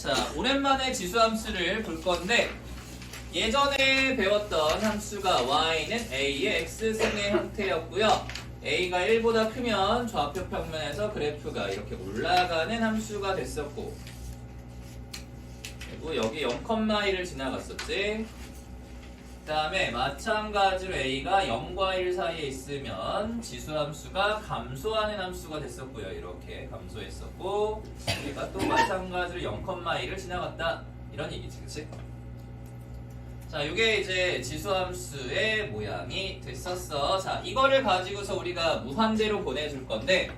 자, 오랜만에 지수함수를 볼 건데 예전에 배웠던 함수가 y는 a의 x승의 형태였고요. a가 1보다 크면 좌표 평면에서 그래프가 이렇게 올라가는 함수가 됐었고, 그리고 여기 0,1을 지나갔었지. 그 다음에 마찬가지로 a가 0과 1 사이에 있으면 지수함수가 감소하는 함수가 됐었고요. 이렇게 감소했었고, 얘가 또 마찬가지로 0,1을 지나갔다, 이런 얘기지, 그치? 자, 이게 이제 지수함수의 모양이 됐었어. 자, 이거를 가지고서 우리가 무한대로 보내줄 건데,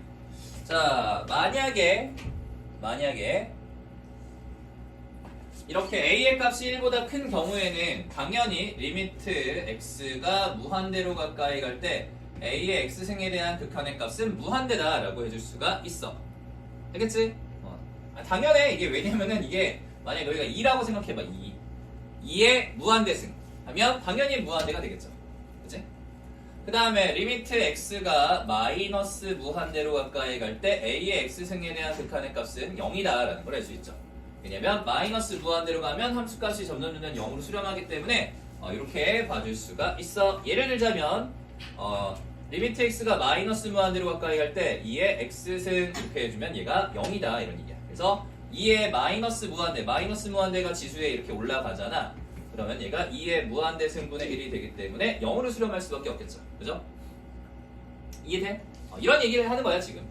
자, 만약에 이렇게 a의 값이 1보다 큰 경우에는 당연히 리미트 x가 무한대로 가까이 갈 때 a의 x승에 대한 극한의 값은 무한대다 라고 해줄 수가 있어. 알겠지? 당연해. 이게 왜냐면은 이게 만약에 너희가 2라고 생각해봐. 2의 무한대승 하면 당연히 무한대가 되겠죠. 그치? 그 다음에 리미트 x가 마이너스 무한대로 가까이 갈 때 a의 x승에 대한 극한의 값은 0이다 라는 걸 알 수 있죠. 왜냐면 마이너스 무한대로 가면 함수값이 점점 0으로 수렴하기 때문에 이렇게 봐줄 수가 있어. 예를 들자면 리미트 x가 마이너스 무한대로 가까이 갈 때 2의 x승 이렇게 해주면 얘가 0이다 이런 얘기야. 그래서 2의 마이너스 무한대가 지수에 이렇게 올라가잖아. 그러면 얘가 2의 무한대 승분의 1이 되기 때문에 0으로 수렴할 수밖에 없겠죠. 그죠? 이해돼? 이런 얘기를 하는 거야 지금.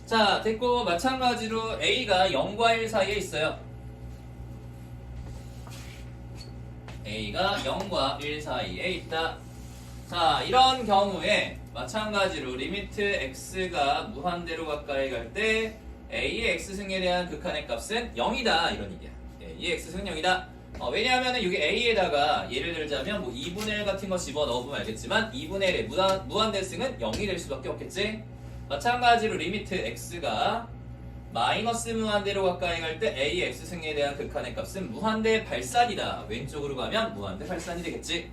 자, 됐고, 마찬가지로 a가 0과 1 사이에 있어요. a가 0과 1 사이에 있다. 자, 이런 경우에 마찬가지로 리미트 x가 무한대로 가까이 갈 때 a의 x승에 대한 극한의 값은 0이다 이런 얘기야. a의 x승은 0이다. 왜냐하면 여기 a에다가 예를 들자면 뭐 2분의 1 같은 거 집어넣어보면 알겠지만 2분의 1의 무한대승은 0이 될 수밖에 없겠지. 마찬가지로 리미트 x가 마이너스 무한대로 가까이 갈 때 a의 x승에 대한 극한의 값은 무한대 발산이다. 왼쪽으로 가면 무한대 발산이 되겠지.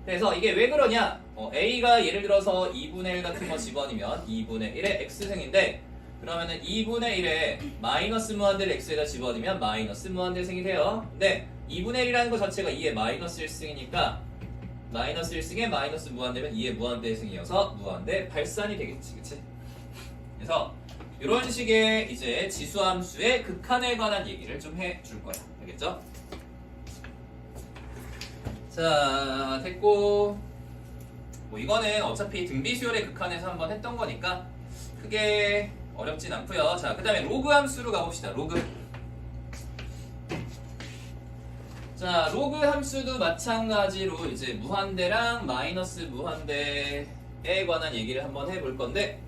그래서 이게 왜 그러냐? a가 예를 들어서 2분의 1 같은 거 집어넣으면 2분의 1의 x승인데, 그러면은 2분의 1에 마이너스 무한대를 x에다 집어넣으면 마이너스 무한대승이 돼요. 근데 2분의 1이라는 것 자체가 2의 마이너스 1승이니까 마이너스 1승에 마이너스 무한대면 2의 무한대승이어서 무한대 발산이 되겠지. 그치? 그래서 이런 식의 이제 지수함수의 극한에 관한 얘기를 좀 해줄 거야. 알겠죠? 자, 됐고, 뭐 이거는 어차피 등비수열의 극한에서 한번 했던 거니까 크게 어렵진 않고요. 자, 그 다음에 로그 함수로 가봅시다. 로그. 자, 로그 함수도 마찬가지로 이제 무한대랑 마이너스 무한대에 관한 얘기를 한번 해볼 건데,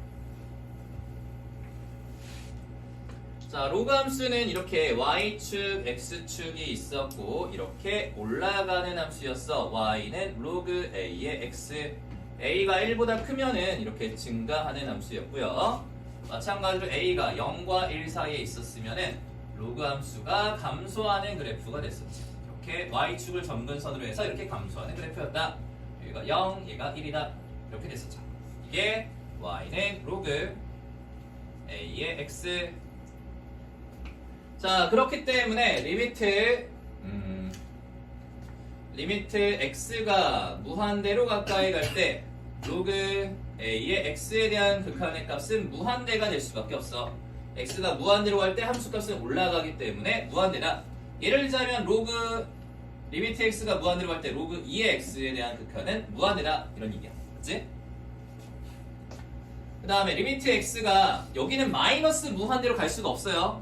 자, 로그 함수는 이렇게 y축, x축이 있었고 이렇게 올라가는 함수였어. y는 로그 a의 x, a가 1보다 크면은 이렇게 증가하는 함수였고요. 마찬가지로 a가 0과 1 사이에 있었으면은 로그 함수가 감소하는 그래프가 됐었지. 이렇게 y축을 점근선으로 해서 이렇게 감소하는 그래프였다. 여기가 0, 얘가 1이다. 이렇게 됐었죠. 이게 y는 로그 a의 x. 자, 그렇기 때문에 리미트 x가 무한대로 가까이 갈 때 로그 a의 x에 대한 극한의 값은 무한대가 될 수밖에 없어. x가 무한대로 갈 때 함수값은 올라가기 때문에 무한대다. 예를 들자면 리미트 x가 무한대로 갈 때 로그 2의 x에 대한 극한은 무한대다 이런 얘기야. 그치? 그 다음에 리미트 x가 여기는 마이너스 무한대로 갈 수가 없어요.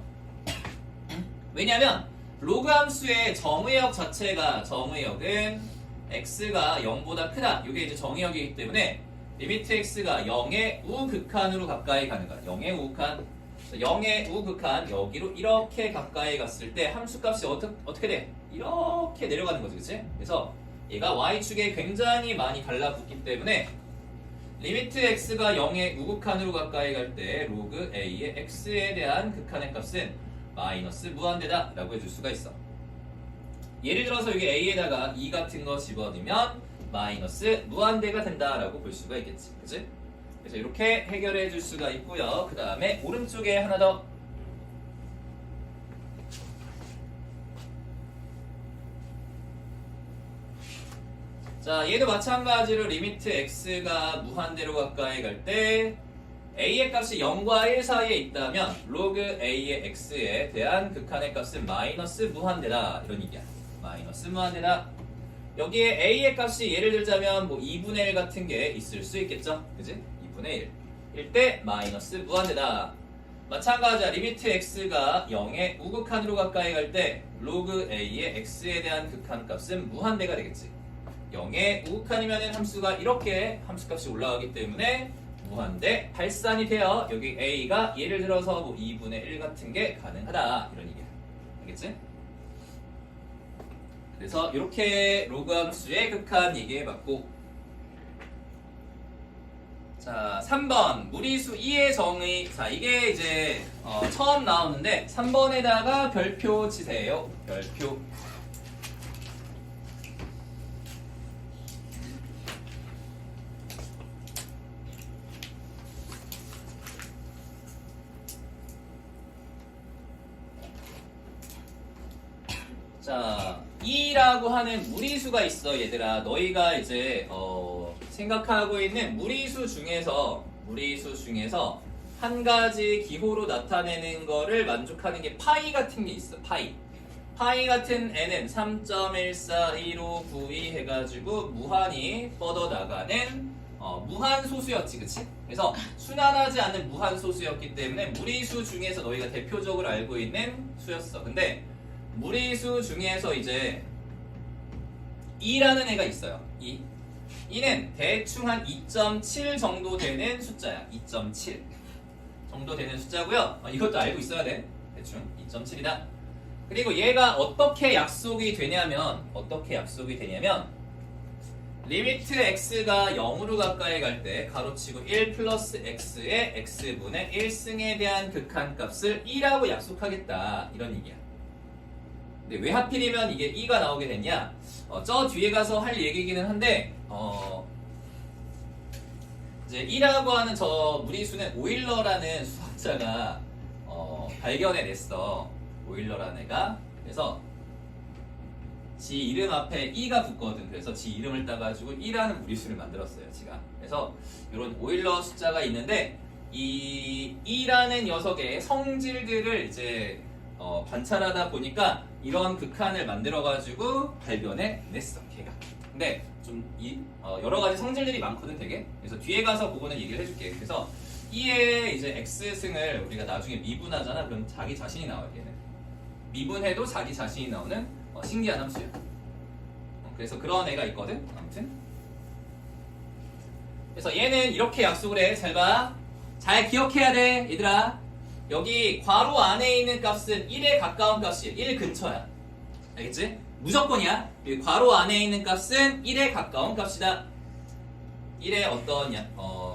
왜냐면 로그 함수의 정의역 자체가, 정의역은 x가 0보다 크다. 이게 이제 정의역이기 때문에 리미트 x가 0의 우극한으로 가까이 가는 거야. 0의 우극한. 0의 우극한 여기로 이렇게 가까이 갔을 때 함수값이 어떻게 돼? 이렇게 내려가는 거지. 그치? 그래서 얘가 y축에 굉장히 많이 달라붙기 때문에 리미트 x가 0의 우극한으로 가까이 갈 때 로그 a의 x에 대한 극한의 값은 마이너스 무한대다 라고 해줄 수가 있어. 예를 들어서 여기 a에다가 2 같은 거 집어넣으면 마이너스 무한대가 된다 라고 볼 수가 있겠지. 그치? 그래서 이렇게 해결해 줄 수가 있고요. 그 다음에 오른쪽에 하나 더. 자, 얘도 마찬가지로 리미트 x가 무한대로 가까이 갈 때 a의 값이 0과 1 사이에 있다면 로그 a의 x에 대한 극한의 값은 마이너스 무한대다. 이런 얘기야. 마이너스 무한대다. 여기에 a의 값이 예를 들자면 뭐 2분의 1 같은 게 있을 수 있겠죠? 그지? 2분의 1. 일 때 마이너스 무한대다. 마찬가지야. 리미트 x가 0의 우극한으로 가까이 갈 때 로그 a의 x에 대한 극한 값은 무한대가 되겠지. 0의 우극한이면 함수가 이렇게 함수값이 올라가기 때문에 무한대 발산이 되어 여기 a가 예를 들어서 뭐 2분의 1 같은 게 가능하다. 이런 얘기야. 알겠지? 그래서 이렇게 로그 함수의 극한 얘기해봤고, 자 3번 무리수 2의 정의. 자 이게 이제 처음 나오는데 3번에다가 별표 치세요. 별표. 자 2라고 하는 무리수가 있어. 얘들아 너희가 이제 생각하고 있는 무리수 중에서 한 가지 기호로 나타내는 거를 만족하는 게 파이 같은 게 있어. 파이 같은 애는 3.141592 해가지고 무한히 뻗어나가는 무한소수였지. 그치? 그래서 순환하지 않는 무한소수였기 때문에 무리수 중에서 너희가 대표적으로 알고 있는 수였어. 근데 무리수 중에서 이제 2라는 애가 있어요. 2는 대충 한 2.7 정도 되는 숫자야. 2.7 정도 되는 숫자고요. 이것도 알고 있어야 돼. 대충 2.7이다. 그리고 얘가 어떻게 약속이 되냐면 리미트 x가 0으로 가까이 갈 때 가로치고 1 플러스 x의 x분의 1승에 대한 극한값을 2라고 약속하겠다. 이런 얘기야. 근데 왜 하필이면 이게 2가 나오게 됐냐? 저 뒤에 가서 할 얘기이기는 한데 이제 2라고 하는 저 무리수는 오일러라는 수학자가 발견해냈어. 오일러라는 애가. 그래서 지 이름 앞에 2가 붙거든. 그래서 지 이름을 따가지고 2라는 무리수를 만들었어요. 지가. 그래서 이런 오일러 숫자가 있는데 이 2라는 녀석의 성질들을 이제 관찰하다 보니까 이런 극한을 만들어가지고 발견해냈어. 걔가. 근데 좀 여러 가지 성질들이 많거든, 되게. 그래서 뒤에 가서 그거는 얘기를 해줄게. 그래서 2의 이제 x승을 우리가 나중에 미분하잖아. 그럼 자기 자신이 나와요, 얘는. 미분해도 자기 자신이 나오는 신기한 함수야. 그래서 그런 애가 있거든. 아무튼. 그래서 얘는 이렇게 약속을 해. 잘 봐. 잘 기억해야 돼, 얘들아. 여기 괄호 안에 있는 값은 1에 가까운 값이에요. 1 근처야. 알겠지? 무조건이야. 여기 괄호 안에 있는 값은 1에 가까운 값이다. 1에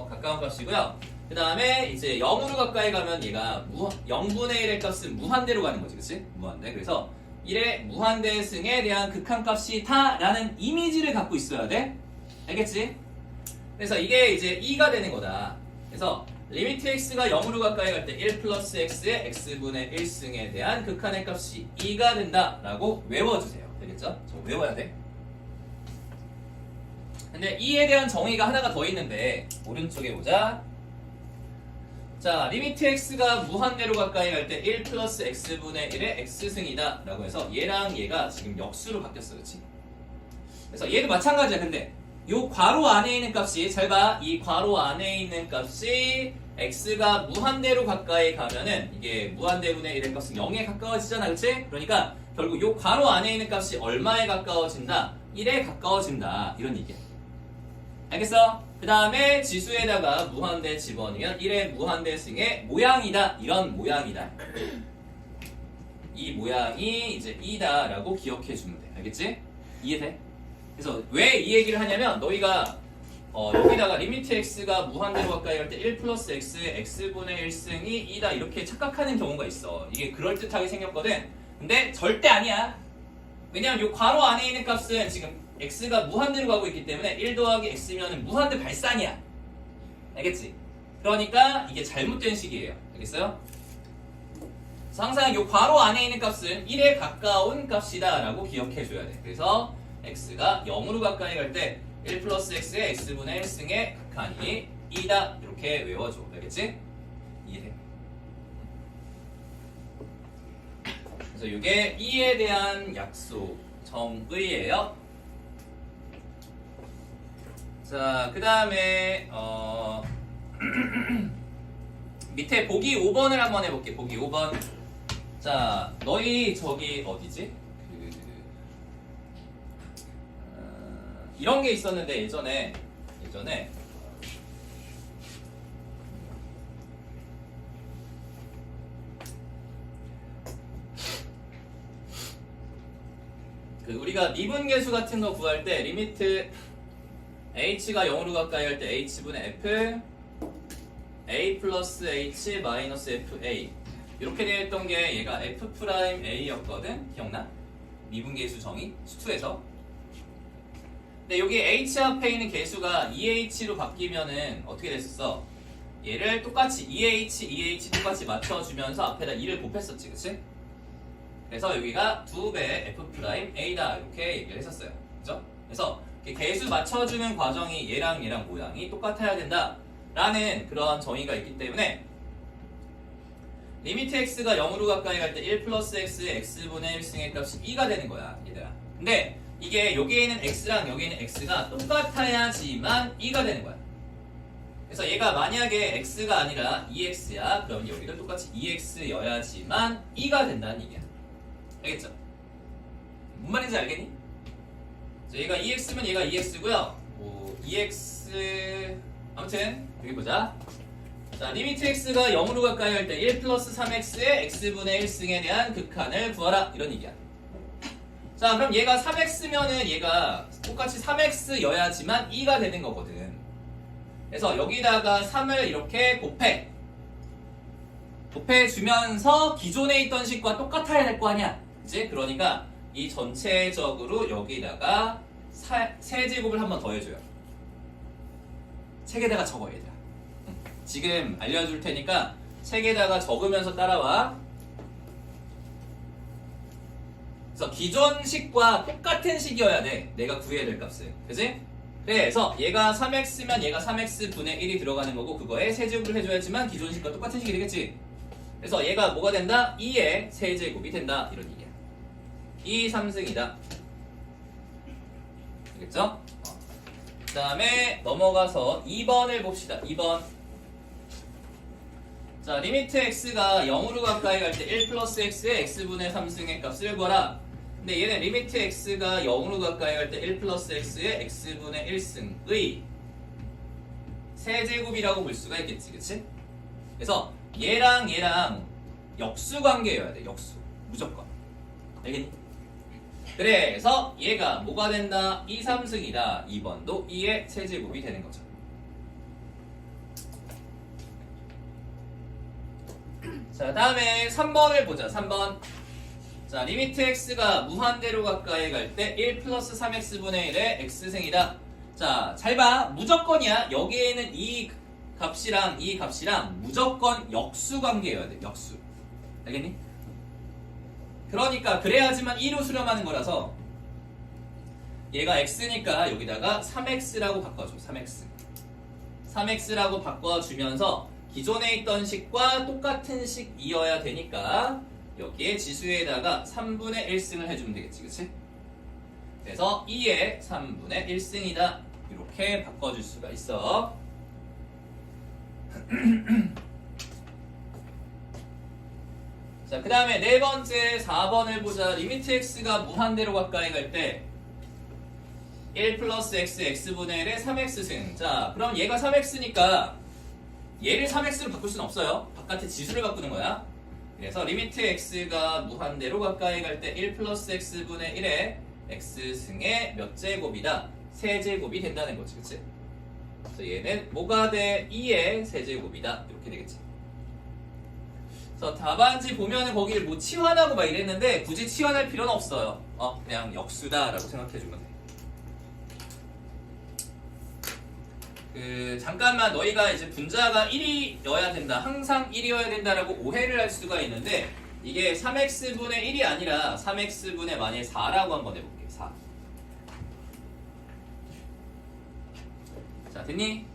가까운 값이고요. 그 다음에 이제 0으로 가까이 가면 얘가 0분의 1의 값은 무한대로 가는 거지. 그치? 무한대. 그래서 1의 무한대승에 대한 극한값이 다라는 이미지를 갖고 있어야 돼. 알겠지? 그래서 이게 이제 2가 되는 거다. 그래서 리미트 x가 0으로 가까이 갈 때 1 플러스 x의 x분의 1승에 대한 극한의 값이 2가 된다라고 외워주세요. 되겠죠? 저 외워야 돼. 근데 2에 대한 정의가 하나가 더 있는데 오른쪽에 보자. 자, 리미트 x가 무한대로 가까이 갈 때 1 플러스 x분의 1의 x승이다 라고 해서 얘랑 얘가 지금 역수로 바뀌었어. 그치? 그래서 얘도 마찬가지야. 근데 요 괄호 안에 있는 값이, 잘 봐. 이 괄호 안에 있는 값이 x가 무한대로 가까이 가면은 이게 무한대분의 1의 값은 0에 가까워지잖아. 그치? 그러니까 결국 요 괄호 안에 있는 값이 얼마에 가까워진다? 1에 가까워진다. 이런 얘기야. 알겠어? 그 다음에 지수에다가 무한대 집어넣으면 1의 무한대승의 모양이다. 이런 모양이다. 이 모양이 이제 2다 라고 기억해 주면 돼. 알겠지? 이해돼? 그래서 왜 이 얘기를 하냐면 너희가 여기다가 리미트 x가 무한대로 가까이 갈 때 1 플러스 x의 x분의 1승이 2다 이렇게 착각하는 경우가 있어. 이게 그럴듯하게 생겼거든. 근데 절대 아니야. 왜냐면 이 괄호 안에 있는 값은 지금 x가 무한대로 가고 있기 때문에 1 더하기 x면 무한대 발산이야. 알겠지? 그러니까 이게 잘못된 식이에요. 알겠어요? 그래서 항상 이 괄호 안에 있는 값은 1에 가까운 값이다 라고 기억해줘야 돼. 그래서 x가 0으로 가까이 갈 때 1 플러스 x의 x분의 1승의 극한이 2다. 이렇게 외워줘. 알겠지? 이해돼? 그래서 이게 2에 대한 약속 정의예요. 자, 그 다음에 밑에 보기 5번을 한번 해볼게. 보기 5번. 자, 너희 저기 어디지? 이런 게 있었는데 예전에 우리가 미분계수 같은 거 구할 때 리미트 h가 0으로 가까이 할 때 h분의 f a 플러스 h 마이너스 fa 이렇게 되어 있던 게 얘가 f'a였거든. 기억나? 미분계수 정의 수투에서. 근데 여기 h 앞에 있는 계수가 2h로 바뀌면은 어떻게 됐었어? 얘를 똑같이 2h 똑같이 맞춰주면서 앞에다 2를 곱했었지, 그치? 그래서 여기가 2배 f'a다 이렇게 얘기를 했었어요. 그죠? 그래서 계수 맞춰주는 과정이 얘랑 모양이 똑같아야 된다 라는 그런 정의가 있기 때문에 리미트 x가 0으로 가까이 갈 때 1 플러스 x의 x분의 1승의 값이 2가 되는 거야, 얘들아. 근데 이게 여기에 있는 x랑 여기에 있는 x가 똑같아야지만 2가 되는 거야. 그래서 얘가 만약에 x가 아니라 2x야. 그럼 여기도 똑같이 2x여야지만 2가 된다는 얘기야. 알겠죠? 뭔 말인지 알겠니? 자, 얘가 2x면 얘가 2x고요. 2x 아무튼 여기 보자. 자, 리미트 x가 0으로 가까이 할 때 1 플러스 3x의 x분의 1승에 대한 극한을 구하라. 이런 얘기야. 자, 그럼 얘가 3x면은 얘가 똑같이 3x여야지만 2가 되는 거거든. 그래서 여기다가 3을 이렇게 곱해주면서 기존에 있던 식과 똑같아야 될 거 아니야. 그치? 그러니까 이 전체적으로 여기다가 세제곱을 한번 더 해줘요. 책에다가 적어, 얘들아. 지금 알려줄 테니까 책에다가 적으면서 따라와. 그래서 기존 식과 똑같은 식이어야 돼. 내가 구해야 될 값은. 그치? 그래서 얘가 3x면 얘가 3x분의 1이 들어가는 거고 그거에 세제곱을 해줘야지만 기존 식과 똑같은 식이 되겠지. 그래서 얘가 뭐가 된다? 2의 세제곱이 된다. 이런 얘기야. 2 3승이다. 알겠죠? 그 다음에 넘어가서 2번을 봅시다. 2번. 자, 리미트 x가 0으로 가까이 갈 때 1 플러스 x의 x분의 3승의 값을 구하라. 근데 얘는 리미트 x가 0으로 가까이 갈 때 1 플러스 x의 x분의 1승의 세제곱이라고 볼 수가 있겠지, 그치? 그래서 얘랑 역수 관계여야 돼, 역수. 무조건. 알겠니? 그래서 얘가 뭐가 된다? 2 3승이다. 2번도 2의 세제곱이 되는 거죠. 자, 다음에 3번을 보자. 3번. 자, 리미트 x가 무한대로 가까이 갈 때 1 플러스 3x분의 1의 x승이다. 자, 잘 봐. 무조건이야. 여기에 있는 이 값이랑 이 값이랑 무조건 역수 관계여야 돼. 역수. 알겠니? 그러니까 그래야지만 2로 수렴하는 거라서 얘가 x니까 여기다가 3x라고 바꿔줘. 3x라고 바꿔주면서 기존에 있던 식과 똑같은 식이어야 되니까 여기에 지수에다가 3분의 1승을 해주면 되겠지, 그치? 그래서 2의 3분의 1승이다. 이렇게 바꿔줄 수가 있어. 자, 그 다음에 네 번째 4번을 보자. 리미트 x가 무한대로 가까이 갈 때 1 플러스 x, x분의 1의 3x승. 자, 그럼 얘가 3x니까 얘를 3x로 바꿀 수는 없어요. 바깥에 지수를 바꾸는 거야. 그래서 리미트 x가 무한대로 가까이 갈 때 1 플러스 x분의 1의 x승의 몇 제곱이다? 세제곱이 된다는 거지, 그치? 그래서 얘는 뭐가 돼? 2의 세제곱이다. 이렇게 되겠지. 그래서 답안지 보면은 거기를 뭐 치환하고 막 이랬는데 굳이 치환할 필요는 없어요. 그냥 역수다라고 생각해주면 돼. 잠깐만 너희가 이제 분자가 1이어야 된다. 항상 1이어야 된다라고 오해를 할 수가 있는데 이게 3x분의 1이 아니라 3x분의 만약에 4라고 한번 해볼게요. 4. 자, 됐니?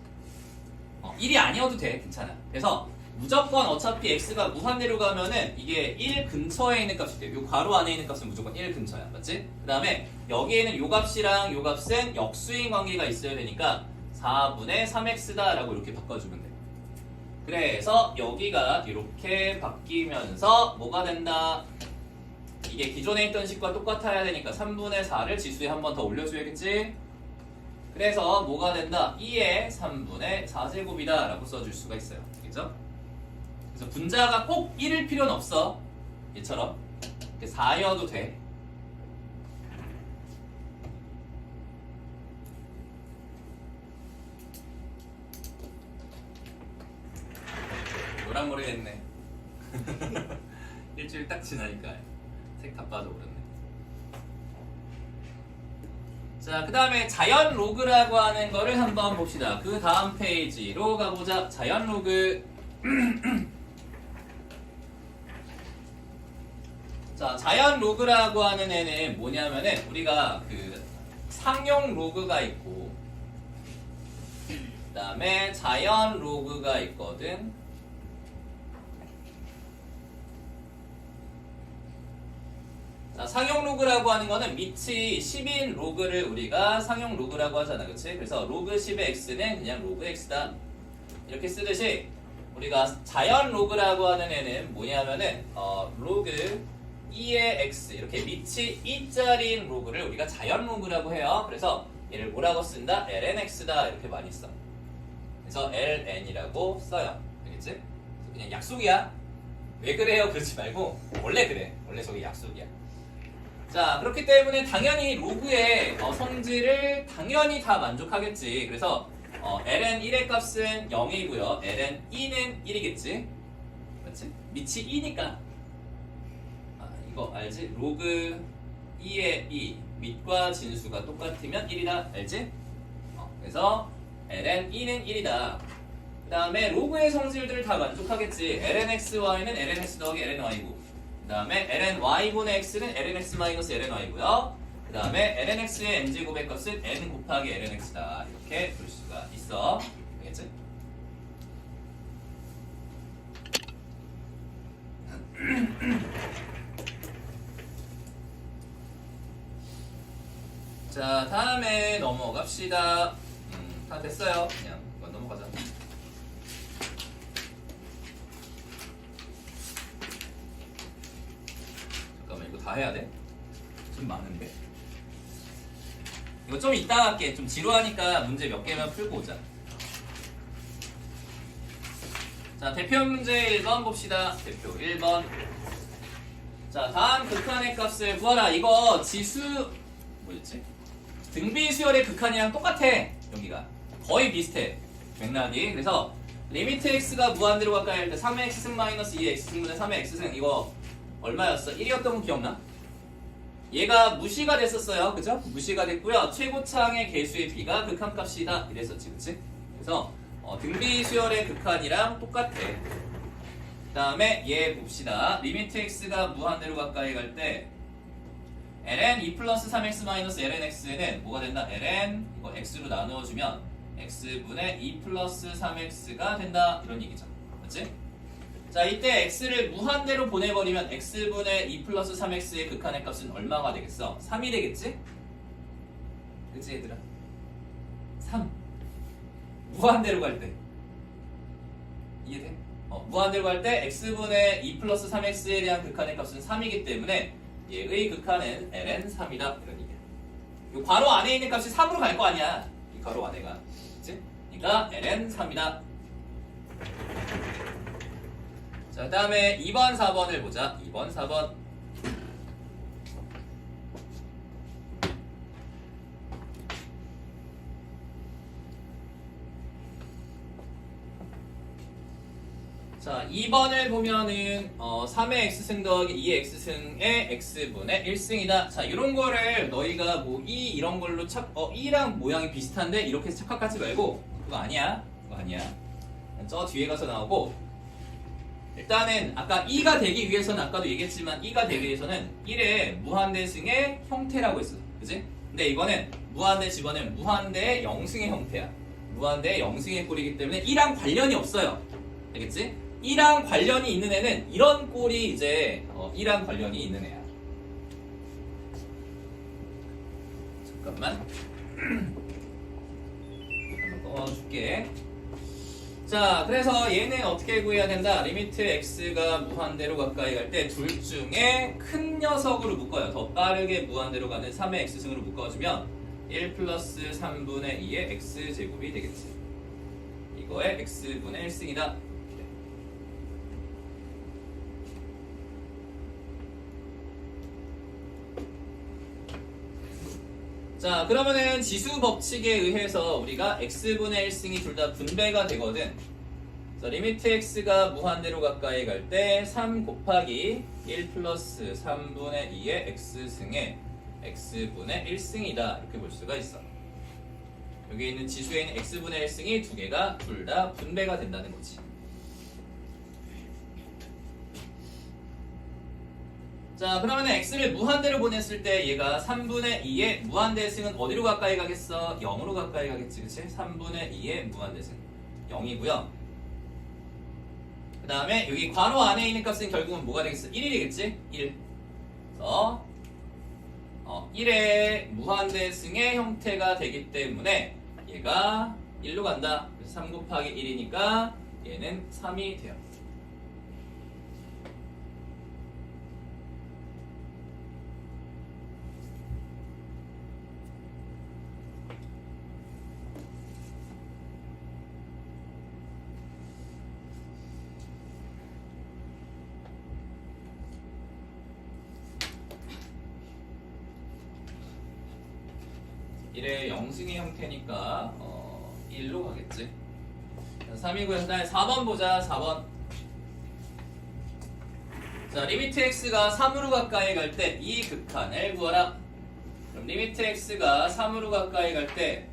1이 아니어도 돼. 괜찮아. 그래서 무조건 어차피 x가 무한대로 가면은 이게 1 근처에 있는 값이 돼요. 요 괄호 안에 있는 값은 무조건 1 근처야. 맞지? 그 다음에 여기에는 요 값이랑 요 값은 역수인 관계가 있어야 되니까 4분의 3x다 라고 이렇게 바꿔주면 돼. 그래서 여기가 이렇게 바뀌면서 뭐가 된다? 이게 기존에 있던 식과 똑같아야 되니까 3분의 4를 지수에 한 번 더 올려줘야겠지? 그래서 뭐가 된다? 2의 3분의 4제곱이다 라고 써줄 수가 있어요. 알겠죠? 그래서 분자가 꼭 1일 필요는 없어. 얘처럼 4여도 돼. 노란머리 됐네. 일주일 딱 지나니까 색 다 빠져버렸네. 자, 그 다음에 자연 로그라고 하는 거를 한번 봅시다. 그 다음 페이지로 가보자. 자연 로그. 자, 자연 로그라고 하는 애는 뭐냐면은 우리가 그 상용 로그가 있고 그 다음에 자연 로그가 있거든. 자, 상용 로그라고 하는 거는 밑이 10인 로그를 우리가 상용 로그라고 하잖아. 그치? 그래서 로그 10의 x는 그냥 로그 x다. 이렇게 쓰듯이 우리가 자연 로그라고 하는 애는 뭐냐면은 로그 2의 x 이렇게 밑이 2짜리인 로그를 우리가 자연 로그라고 해요. 그래서 얘를 뭐라고 쓴다? lnx다 이렇게 많이 써. 그래서 ln이라고 써요. 알겠지? 그냥 약속이야. 왜 그래요? 그러지 말고 원래 그래. 원래 저게 약속이야. 자, 그렇기 때문에 당연히 로그의 성질을 당연히 다 만족하겠지. 그래서 ln1의 값은 0이고요. ln2는 1이겠지. 맞지? 밑이 2니까. 이거 알지? 로그 2의 2 밑과 진수가 똑같으면 1이다. 알지? 그래서 ln2는 1이다. 그 다음에 로그의 성질들을 다 만족하겠지. lnxy는 lnx 더하기 lny고 그 다음에 lny분의 x는 lnx 마이너스 lny고요. 그 다음에 lnx의 n제곱의 값은 n 곱하기 lnx다. 이렇게 볼 수가 있어. 알겠지? 자, 다음에 넘어갑시다. 다 됐어요. 그냥 이건 넘어가자. 잠깐만, 이거 다 해야 돼? 좀 많은데. 이거 좀 이따 할게. 좀 지루하니까 문제 몇 개만 풀고 오자. 자, 대표 문제 1번 봅시다. 대표 1번. 자, 다음 극한의 값을 구하라. 이거 지수 뭐였지? 등비 수열의 극한이랑 똑같아. 여기가 거의 비슷해. 맥락이. 그래서 리미트 x가 무한대로 가까이 할 때 3의 x승 마이너스 2의 x승분의 3의 x승 이거 얼마였어? 1이었던 거 기억나? 얘가 무시가 됐었어요. 그죠? 무시가 됐고요. 최고창의 개수의 b가 극한값이다. 이랬었지. 그치? 그래서 등비 수열의 극한이랑 똑같아. 그 다음에 얘 봅시다. 리미트 x가 무한대로 가까이 갈 때 ln 2 플러스 3x 마이너스 lnx는 뭐가 된다? ln 이거 x로 나누어주면 x분의 2 플러스 3x가 된다. 이런 얘기죠. 맞지? 자, 이때 x를 무한대로 보내버리면 x분의 2 플러스 3x의 극한의 값은 얼마가 되겠어? 3이 되겠지? 그치 얘들아? 3 무한대로 갈 때 이해돼? 무한대로 갈 때 x분의 2 플러스 3x에 대한 극한의 값은 3이기 때문에 얘의 극한은 ln3이다. 이런 얘기야. 이 괄호 안에 있는 값이 3으로 갈 거 아니야. 이 괄호 안에가. 그치? 그러니까 ln3이다. 자, 그 다음에 2번, 4번을 보자. 2번, 4번. 자, 2번을 보면은 3의 x승 더하기 2의 x승의 x분의 1승이다. 자, 이런 거를 너희가 뭐 2 이런 걸로 2랑 모양이 비슷한데 이렇게 해서 착각하지 말고 그거 아니야. 그거 아니야. 저 뒤에 가서 나오고 일단은 아까 2가 되기 위해서는 아까도 얘기했지만 2가 되기 위해서는 1의 무한대승의 형태라고 했어. 그치? 근데 이거는 무한대 집어넣으면 무한대의 영승의 형태야. 무한대의 영승의 꼴이기 때문에 2랑 관련이 없어요. 알겠지? 2랑 관련이 있는 애는 이런 꼴이 이제 2랑 관련이 있는 애야. 잠깐만. 한번 꺼줄게. 자, 그래서 얘는 어떻게 구해야 된다? 리미트 x가 무한대로 가까이 갈 때 둘 중에 큰 녀석으로 묶어요. 더 빠르게 무한대로 가는 3의 x승으로 묶어주면 1 플러스 3분의 2의 x제곱이 되겠지. 이거의 x분의 1승이다. 자, 그러면은 지수 법칙에 의해서 우리가 x분의 1승이 둘 다 분배가 되거든. 자, 리미트 x가 무한대로 가까이 갈 때 3 곱하기 1 플러스 3분의 2의 x승의 x분의 1승이다. 이렇게 볼 수가 있어. 여기 있는 지수에 있는 x분의 1승이 두 개가 둘 다 분배가 된다는 거지. 자, 그러면 x를 무한대로 보냈을 때 얘가 3분의 2의 무한대승은 어디로 가까이 가겠어? 0으로 가까이 가겠지, 그치? 3분의 2의 무한대승 0이고요. 그 다음에 여기 괄호 안에 있는 값은 결국은 뭐가 되겠어? 1이 되겠지? 1. 그래서 1의 무한대승의 형태가 되기 때문에 얘가 1로 간다. 그래서 3 곱하기 1이니까 얘는 3이 돼요. 의 영승의 형태니까 1로 가겠지. 3이고요. 그 다음에 4번 보자. 4번. 자, 리미트 x가 3으로 가까이 갈 때 이 극한을 구하라. 그럼 리미트 x가 3으로 가까이 갈 때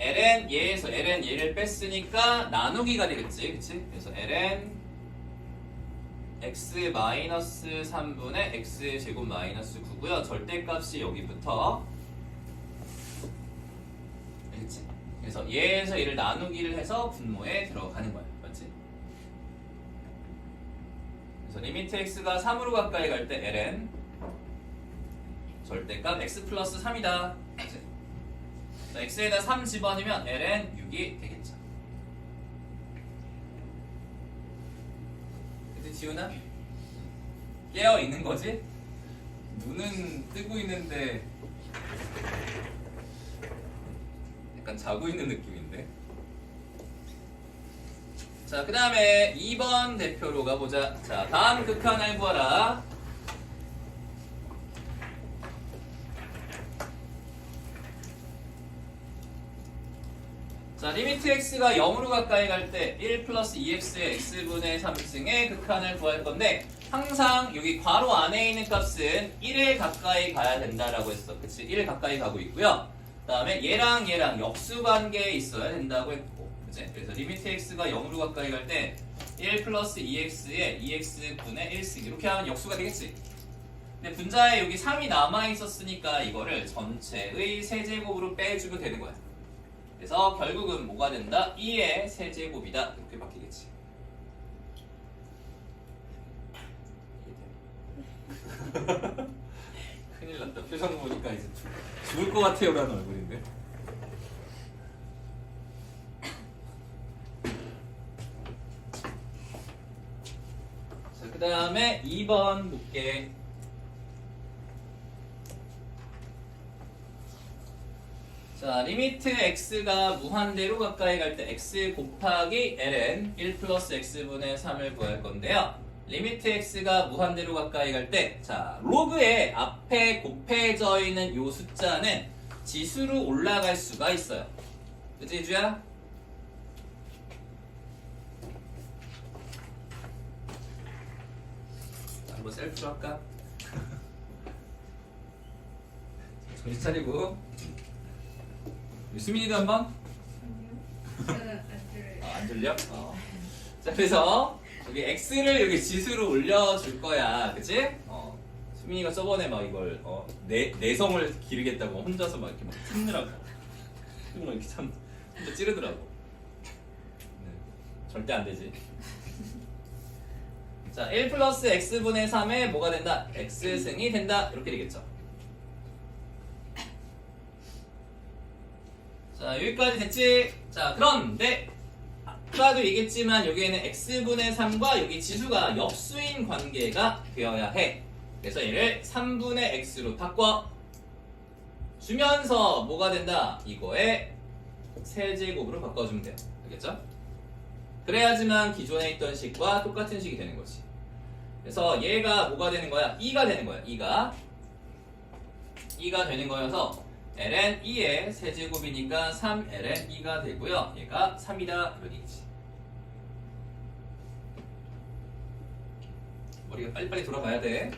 ln 얘에서 ln 얘를 뺐으니까 나누기가 되겠지. 그치? 그래서 ln x 마이너스 3분의 x 제곱 마이너스 9고요. 절대값이 여기부터 그래서 얘에서 얘를 나누기를 해서 분모에 들어가는 거야. 맞지? 그래서 리미트 x가 3으로 가까이 갈 때 ln 절대값 x 플러스 3이다. 맞지? x에다 3 집어넣으면 ln 6이 되겠죠. 그치 지훈아? 깨어 있는 거지? 눈은 뜨고 있는데 약간 자고 있는 느낌인데. 자, 그 다음에 2번 대표로 가보자. 자, 다음 극한을 구하라. 자, 리미트 x가 0으로 가까이 갈 때 1 플러스 2x의 x분의 3승의 극한을 구할 건데 항상 여기 괄호 안에 있는 값은 1에 가까이 가야 된다라고 했어. 그치? 1에 가까이 가고 있고요. 그 다음에 얘랑 역수 관계에 있어야 된다고 했고, 그치? 그래서 리미트 x가 0으로 가까이 갈 때 1 플러스 2x에 2x분의 1승 이렇게 하면 역수가 되겠지. 근데 분자에 여기 3이 남아있었으니까 이거를 전체의 세제곱으로 빼주면 되는 거야. 그래서 결국은 뭐가 된다? 2의 세제곱이다. 이렇게 바뀌겠지. 큰일 났다. 표정 보니까 이제 죽을 것 같아요 라는 얼굴인데. 자, 그 다음에 2번 볼게. 자, 리미트 x가 무한대로 가까이 갈 때 x 곱하기 ln 1 플러스 x분의 3을 구할 건데요. 리미트 x가 무한대로 가까이 갈 때, 자, 로그에 앞에 곱해져 있는 요 숫자는 지수로 올라갈 수가 있어요. 그치, 이주야? 한번 셀프로 할까? 정신 차리고. 수민이도 한번? 안 들려? 자, 그래서 여기 x를 여기 지수로 올려줄 거야. 그치? 수민이가 저번에 막 이걸 내성을 기르겠다고 혼자서 막 이렇게 막 참느라고 이렇게 참 진짜 찌르더라고. 네, 절대 안 되지. 자, 1 플러스 x분의 3에 뭐가 된다? x승이 된다. 이렇게 되겠죠. 자, 여기까지 됐지? 자, 그런데 아까도 얘기했지만 여기에는 x분의 3과 여기 지수가 역수인 관계가 되어야 해. 그래서 얘를 3분의 x로 바꿔 주면서 뭐가 된다? 이거에 세제곱으로 바꿔주면 돼요. 알겠죠? 그래야지만 기존에 있던 식과 똑같은 식이 되는 거지. 그래서 얘가 뭐가 되는 거야? 2가 되는 거야. 2가 되는 거여서 ln 2의 세제곱이니까 3ln 2가 되고요. 얘가 3이다 이런 얘기지. 머리가 빨리빨리 돌아가야 돼.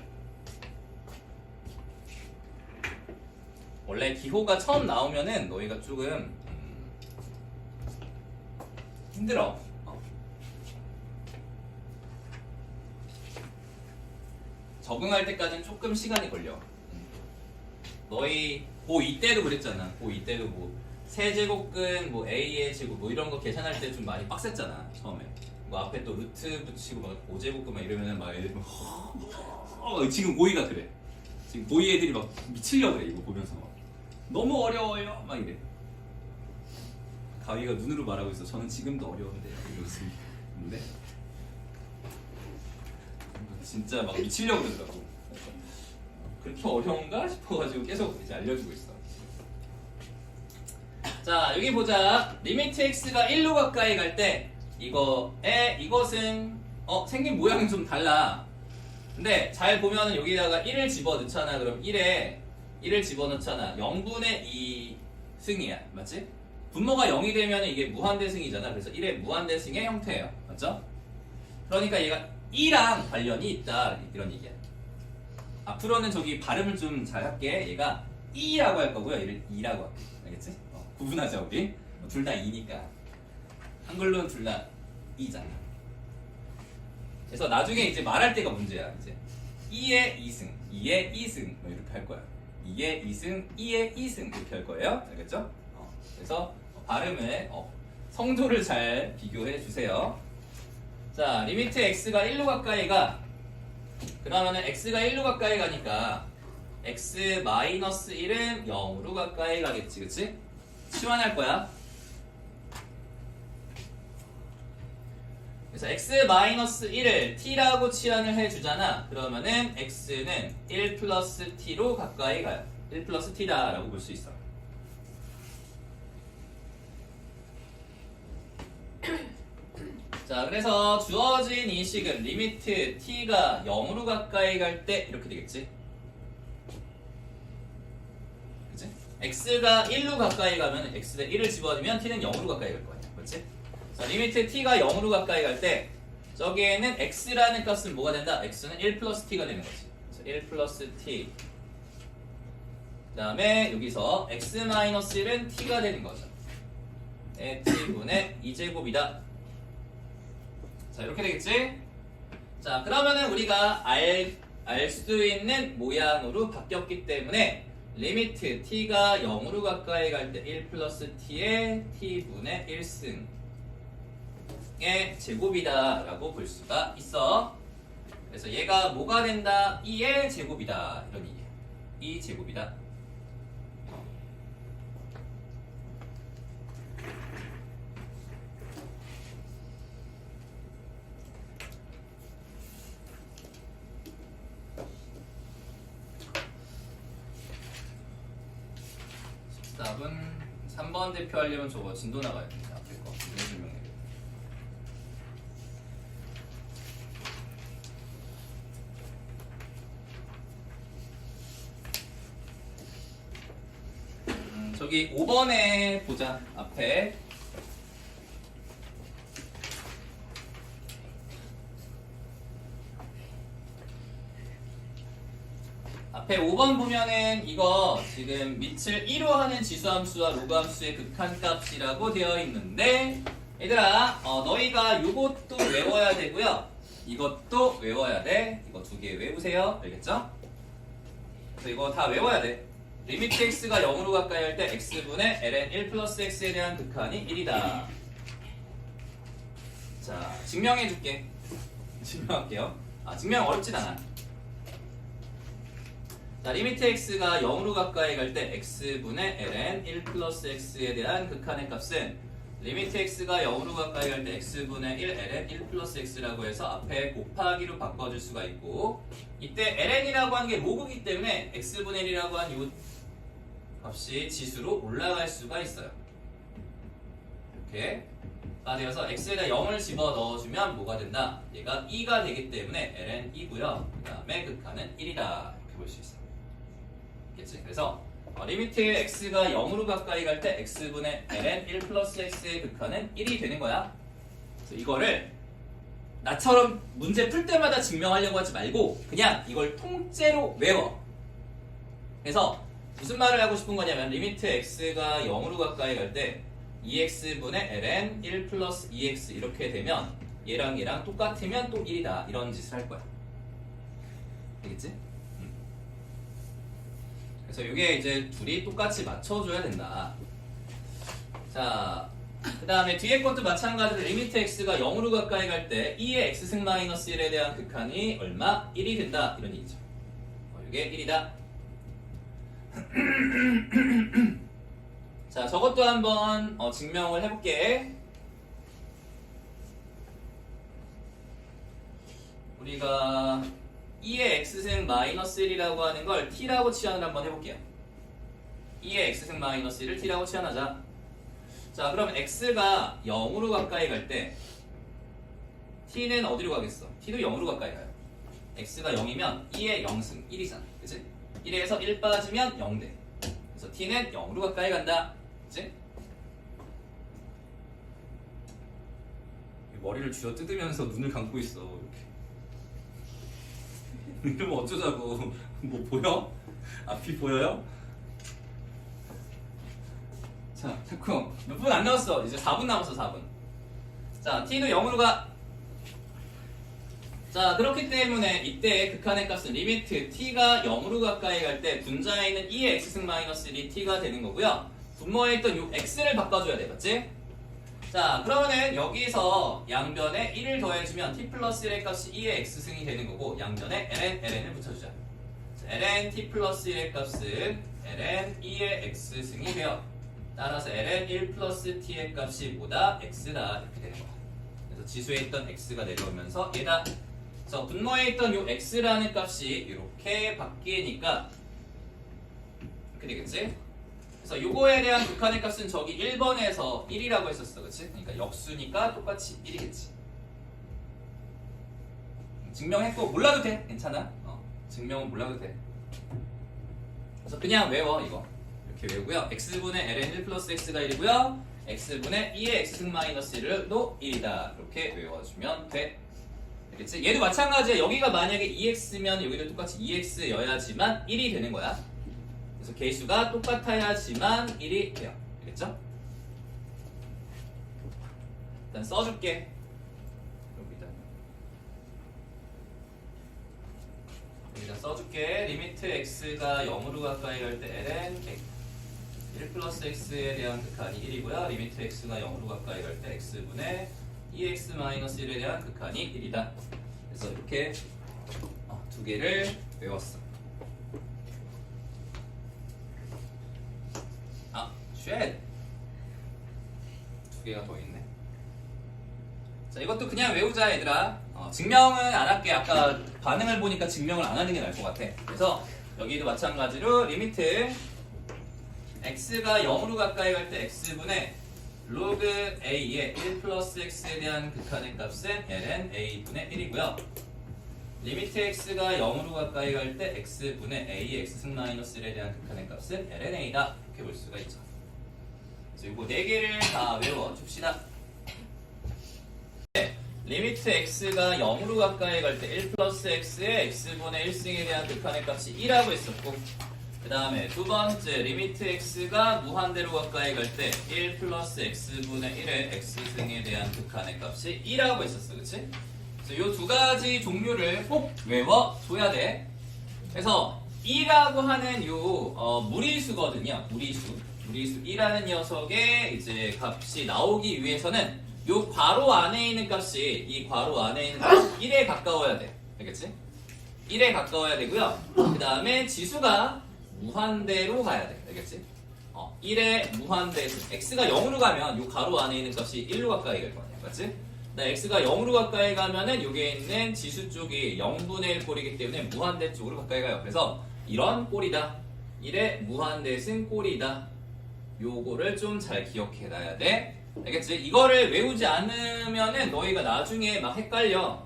원래 기호가 처음 나오면은 너희가 조금 힘들어. 적응할 때까지는 조금 시간이 걸려. 너희 고2 때도 그랬잖아. 고2 때도 뭐 세제곱근 뭐 a의 제곱 뭐 이런 거 계산할 때 좀 많이 빡셌잖아. 처음에 뭐 앞에 또 루트 붙이고 막 5제곱근 막 이러면은 막 애들 막 지금 고2가 그래. 지금 고2 애들이 막 미치려고 그래. 이거 보면서 막 너무 어려워요 막 이래. 가위가 눈으로 말하고 있어. 저는 지금도 어려운데 이러면서. 근데 진짜 막 미치려고 그러더라고. 그렇게 어려운가 싶어가지고 계속 이제 알려주고 있어. 자, 여기 보자. 리미트 x가 1로 가까이 갈 때 이것은 생긴 모양이 좀 달라. 근데 잘 보면은 여기다가 1을 집어넣잖아. 그럼 1을 집어넣잖아. 0분의 2 승이야. 맞지? 분모가 0이 되면 이게 무한대승이잖아. 그래서 1의 무한대승의 형태예요. 맞죠? 그러니까 얘가 2랑 관련이 있다. 이런 얘기야. 앞으로는 저기 발음을 좀 잘 할게. 얘가 2라고 할 거고요. 얘를 2라고 할게. 알겠지? 구분하자 우리. 둘 다 2니까. 한글로는 둘 다 2잖아. 그래서 나중에 이제 말할 때가 문제야. 이제 2의 2승, 2의 2승 뭐 이렇게 할 거야. 2의 2승, 2의 2승 이렇게 할 거예요. 알겠죠? 그래서 발음을 성조를 잘 비교해 주세요. 자, 리미트 x가 1로 가까이 가. 그러면은 x가 1로 가까이 가니까 x-1은 0으로 가까이 가겠지. 그치? 치환할 거야. 그래서 x-1을 t라고 치환을 해주잖아. 그러면은 x는 1 플러스 t로 가까이 가요. 1 플러스 t다 라고 볼 수 있어. 자, 그래서 주어진 이 식은 리미트 t가 0으로 가까이 갈 때 이렇게 되겠지. 그치? x가 1로 가까이 가면 x에 1을 집어넣으면 t는 0으로 가까이 갈 거야. 그렇지? 자, 리미트 t가 0으로 가까이 갈 때 저기에는 x라는 값은 뭐가 된다? x는 1 플러스 t가 되는 거지. 그래서 1 플러스 t. 그 다음에 여기서 x-1은 t가 되는 거죠. t분의 2제곱이다. 자, 이렇게 되겠지? 자, 그러면은 우리가 알 수 있는 모양으로 바뀌었기 때문에 리미트 t가 0으로 가까이 갈 때 1 플러스 t의 t분의 1승의 제곱이다 라고 볼 수가 있어. 그래서 얘가 뭐가 된다? 2의 제곱이다. 이런 얘기야. 2 제곱이다. 답은 3번 대표하려면 저거 진도 나가야 됩니다. 앞에 거 설명해. 저기 5번에 보자. 앞에 앞에 5번 보면은 이거 지금 밑을 1로 하는 지수함수와 로그함수의 극한값이라고 되어 있는데 얘들아 너희가 이것도 외워야 되고요. 이것도 외워야 돼. 이거 두 개 외우세요. 알겠죠? 그래서 이거 다 외워야 돼. 리미트 x가 0으로 가까이 할 때 x분의 ln 1 플러스 x에 대한 극한이 1이다. 자, 증명해줄게. 증명할게요. 증명 어렵진 않아. 자, 리미트 x가 0으로 가까이 갈 때 x분의 ln 1 플러스 x에 대한 극한의 값은 리미트 x가 0으로 가까이 갈 때 x분의 1 ln 1 플러스 x라고 해서 앞에 곱하기로 바꿔줄 수가 있고, 이때 ln이라고 하는 게 로그이기 때문에 x분의 1이라고 한 이 값이 지수로 올라갈 수가 있어요. 이렇게 되어서 x에다 0을 집어 넣어주면 뭐가 된다? 얘가 2가 되기 때문에 ln 2고요. 그 다음에 극한은 1이다. 이렇게 볼 수 있어요. 알겠지? 그래서 리미트 x가 0으로 가까이 갈 때 x분의 ln 1 플러스 x의 극한은 1이 되는 거야. 그래서 이거를 나처럼 문제 풀 때마다 증명하려고 하지 말고 그냥 이걸 통째로 외워. 그래서 무슨 말을 하고 싶은 거냐면 리미트 x가 0으로 가까이 갈 때 2x분의 ln 1 플러스 2x 이렇게 되면 얘랑 얘랑 똑같으면 또 1이다. 이런 짓을 할 거야. 알겠지? 그래서 이게 이제 둘이 똑같이 맞춰줘야 된다. 자, 그 다음에 뒤에 것도 마찬가지로 리미트 x가 0으로 가까이 갈 때 2의 x승 마이너스 1에 대한 극한이 얼마? 1이 된다. 이런 얘기죠. 이게 1이다. 자, 저것도 한번 증명을 해볼게. 우리가 2의 x승 마이너스 1이라고 하는 걸 t라고 치환을 한번 해볼게요. 2의 x승 마이너스 1을 t라고 치환하자. 자, 그러면 x가 0으로 가까이 갈 때 t는 어디로 가겠어? t도 0으로 가까이 가요. x가 0이면 2의 0승 1이잖아. 그치? 1에서 1 빠지면 0 돼. 그래서 t는 0으로 가까이 간다. 그치? 머리를 쥐어 뜯으면서 눈을 감고 있어. 이렇게. 이러면 어쩌자고. 뭐 보여? 앞이 보여요? 자, 자꾸 몇 분 안 남았어. 이제 4분 남았어. 4분. 자, t도 0으로 가. 자, 그렇기 때문에 이때 극한의 값은 리미트 t가 0으로 가까이 갈 때 분자에 있는 2의 x승 마이너스 1이 t가 되는 거고요. 분모에 있던 요 x를 바꿔줘야 돼. 맞지? 자, 그러면은 여기서 양변에 1을 더해주면 t 플러스 1의 값이 2의 x승이 되는 거고, 양변에 ln을 붙여주자. 자, ln t 플러스 1의 값은 ln 2의 x승이 돼요. 따라서 ln 1 플러스 t의 값이 뭐다? x다. 이렇게 되는 거야. 그래서 지수에 있던 x가 내려오면서 얘다. 그래서 분모에 있던 요 x라는 값이 이렇게 바뀌니까 이렇게 되겠지? 그래서 요거에 대한 극한의 값은 저기 1번에서 1이라고 했었어. 그치? 그러니까 역수니까 똑같이 1이겠지. 증명했고 몰라도 돼. 괜찮아. 증명은 몰라도 돼. 그래서 그냥 외워 이거. 이렇게 외우고요. x분의 ln 1 플러스 x가 1이고요. x분의 2의 x승 마이너스 1도 1이다. 이렇게 외워주면 돼. 알겠지? 얘도 마찬가지야. 여기가 만약에 2x면 여기도 똑같이 2x여야지만 1이 되는 거야. 그래서 개수가 똑같아야지만 1이 돼요. 알겠죠? 일단 써줄게. 여기다 써줄게. 리미트 x가 0으로 가까이 갈 때 ln 1 플러스 x에 대한 극한이 1이고요. 리미트 x가 0으로 가까이 갈 때 x분의 2x 마이너스 1에 대한 극한이 1이다. 그래서 이렇게 두 개를 외웠어. 쉣! 두 개가 더 있네. 자, 이것도 그냥 외우자, 얘들아. 증명은 안 할게. 아까 반응을 보니까 증명을 안 하는 게 나을 것 같아. 그래서 여기도 마찬가지로 리미트 x가 0으로 가까이 갈 때 x분의 로그 a의 1 플러스 x에 대한 극한의 값은 ln a분의 1이고요. 리미트 x가 0으로 가까이 갈 때 x분의 a의 x승 마이너스 1에 대한 극한의 값은 ln a다. 이렇게 볼 수가 있죠. 그래서 이거 4개를 다 외워줍시다. 리미트 x가 0으로 가까이 갈 때 1 플러스 x의 x분의 1승에 대한 극한의 값이 2라고 했었고, 그 다음에 두 번째 리미트 x가 무한대로 가까이 갈 때 1 플러스 x분의 1의 x승에 대한 극한의 값이 2라고 했었어. 그치? 그래서 이 두 가지 종류를 꼭 외워줘야 돼. 그래서 E라고 하는 요 무리수거든요. 무리수 2라는 녀석의 이제 값이 나오기 위해서는 요 괄호 안에 있는 값이 이 괄호 안에 있는 값이 1에 가까워야 돼. 알겠지? 1에 가까워야 되고요. 그 다음에 지수가 무한대로 가야 돼. 알겠지? 1에 무한대수. x가 0으로 가면 요 가로 안에 있는 값이 1로 가까이 갈 거 아니야. 맞지? x가 0으로 가까이 가면은 여기에 있는 지수 쪽이 0분의 1 꼴이기 때문에 무한대 쪽으로 가까이 가요. 그래서 이런 꼴이다. 1에 무한대승 꼴이다. 요거를 좀 잘 기억해 놔야 돼. 알겠지? 이거를 외우지 않으면은 너희가 나중에 막 헷갈려.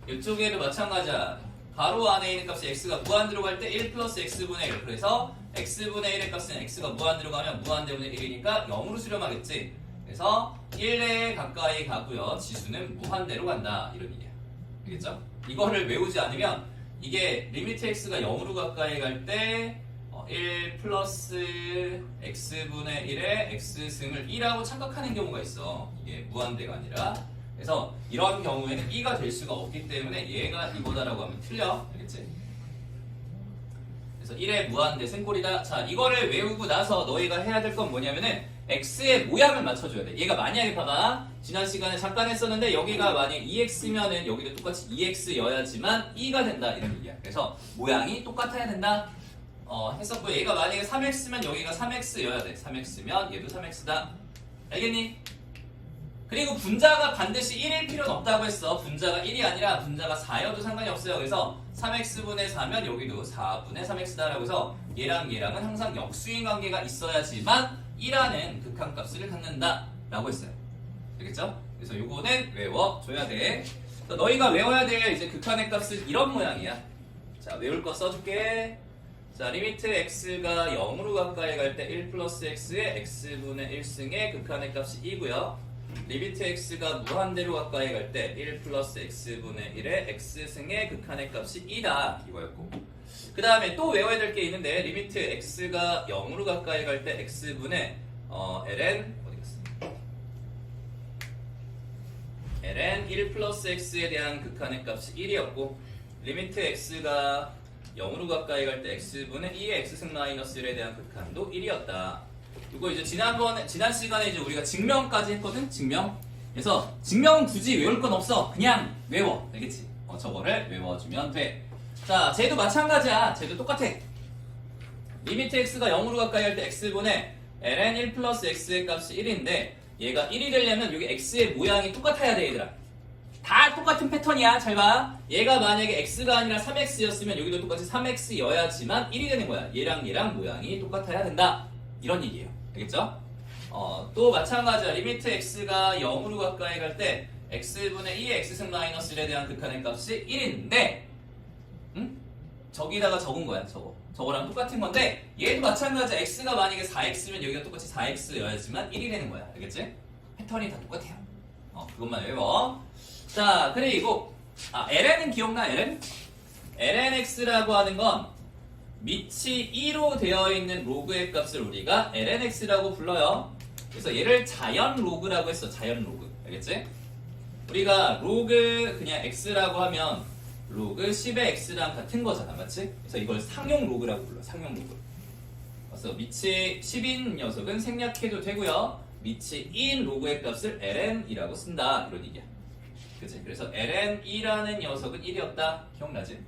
이쪽에도 마찬가지야. 가로 안에 있는 값이 x가 무한대로 갈 때 1 플러스 x분의 1. 그래서 x분의 1의 값은 x가 무한대로 가면 무한대분의 1이니까 0으로 수렴하겠지. 그래서 1에 가까이 가고요. 지수는 무한대로 간다. 이런 얘기야. 알겠죠? 이거를 외우지 않으면 이게 리미트 x가 0으로 가까이 갈 때 1 플러스 x분의 1의 x승을 2라고 착각하는 경우가 있어. 이게 무한대가 아니라. 그래서 이런 경우에는 2가 될 수가 없기 때문에 얘가 이거다라고 하면 틀려. 알겠지? 그래서 1의 무한대 승꼴이다. 자, 이거를 외우고 나서 너희가 해야 될 건 뭐냐면은 x의 모양을 맞춰줘야 돼. 얘가 만약에 봐봐. 지난 시간에 잠깐 했었는데 여기가 만약에 2x면은 여기도 똑같이 2x여야지만 2가 된다. 이런 얘기야. 그래서 모양이 똑같아야 된다. 했었고 얘가 만약에 3x면 여기가 3x여야 돼. 3x면 얘도 3x다. 알겠니? 그리고 분자가 반드시 1일 필요는 없다고 했어. 분자가 1이 아니라 분자가 4여도 상관이 없어요. 그래서 3x분의 4면 여기도 4분의 3x다라고 해서 얘랑 얘랑은 항상 역수인 관계가 있어야지만 1라는 극한값을 갖는다 라고 했어요. 알겠죠? 그래서 요거는 외워줘야 돼. 너희가 외워야 될 이제 극한의 값은 이런 모양이야. 자, 외울 거 써줄게. 자, 리미트 x가 0으로 가까이 갈 때 1 플러스 x의 x분의 1승의 극한의 값이 2고요. 리미트 x가 무한대로 가까이 갈 때 1 플러스 x분의 1의 x승의 극한의 값이 2다. 이거였고. 그 다음에 또 외워야 될 게 있는데 리미트 x가 0으로 가까이 갈 때 x분의 ln 어디 갔어? ln 1 플러스 x에 대한 극한의 값이 1이었고 리미트 x가 0으로 가까이 갈 때 x분의 2의 x승 마이너스 1에 대한 극한도 1이었다. 이거 이제 지난 시간에 이제 우리가 증명까지 했거든? 증명. 그래서 증명은 굳이 외울 건 없어. 그냥 외워. 알겠지? 저거를 외워주면 돼. 자, 쟤도 마찬가지야. 쟤도 똑같아. 리미트 x가 0으로 가까이 할 때 x분의 ln 1 플러스 x의 값이 1인데 얘가 1이 되려면 여기 x의 모양이 똑같아야 돼, 얘들아. 다 똑같은 패턴이야. 잘 봐. 얘가 만약에 x가 아니라 3x였으면 여기도 똑같이 3x여야지만 1이 되는 거야. 얘랑 얘랑 모양이 똑같아야 된다. 이런 얘기예요. 알겠죠? 또 마찬가지야. 리미트 x가 0으로 가까이 갈 때 x분의 2의 x승 마이너스 1에 대한 극한의 값이 1인데 저기다가 적은 거야. 저거랑 똑같은 건데 얘도 마찬가지야. x가 만약에 4x면 여기가 똑같이 4x여야지만 1이 되는 거야. 알겠지? 패턴이 다 똑같아요. 그것만 외워. 자, 그리고 ln은 기억나? lnx라고 하는 건 밑이 2로 되어 있는 로그의 값을 우리가 lnx라고 불러요. 그래서 얘를 자연 로그라고 했어. 자연 로그. 알겠지? 우리가 로그 그냥 x라고 하면 로그 10의 x랑 같은 거잖아. 맞지? 그래서 이걸 상용 로그라고 불러. 상용 로그. 그래서 밑이 10인 녀석은 생략해도 되고요. 밑이 2인 로그의 값을 ln이라고 쓴다. 이런 얘기야. 그치? 그래서 ln2라는 녀석은 1이었다. 기억나지?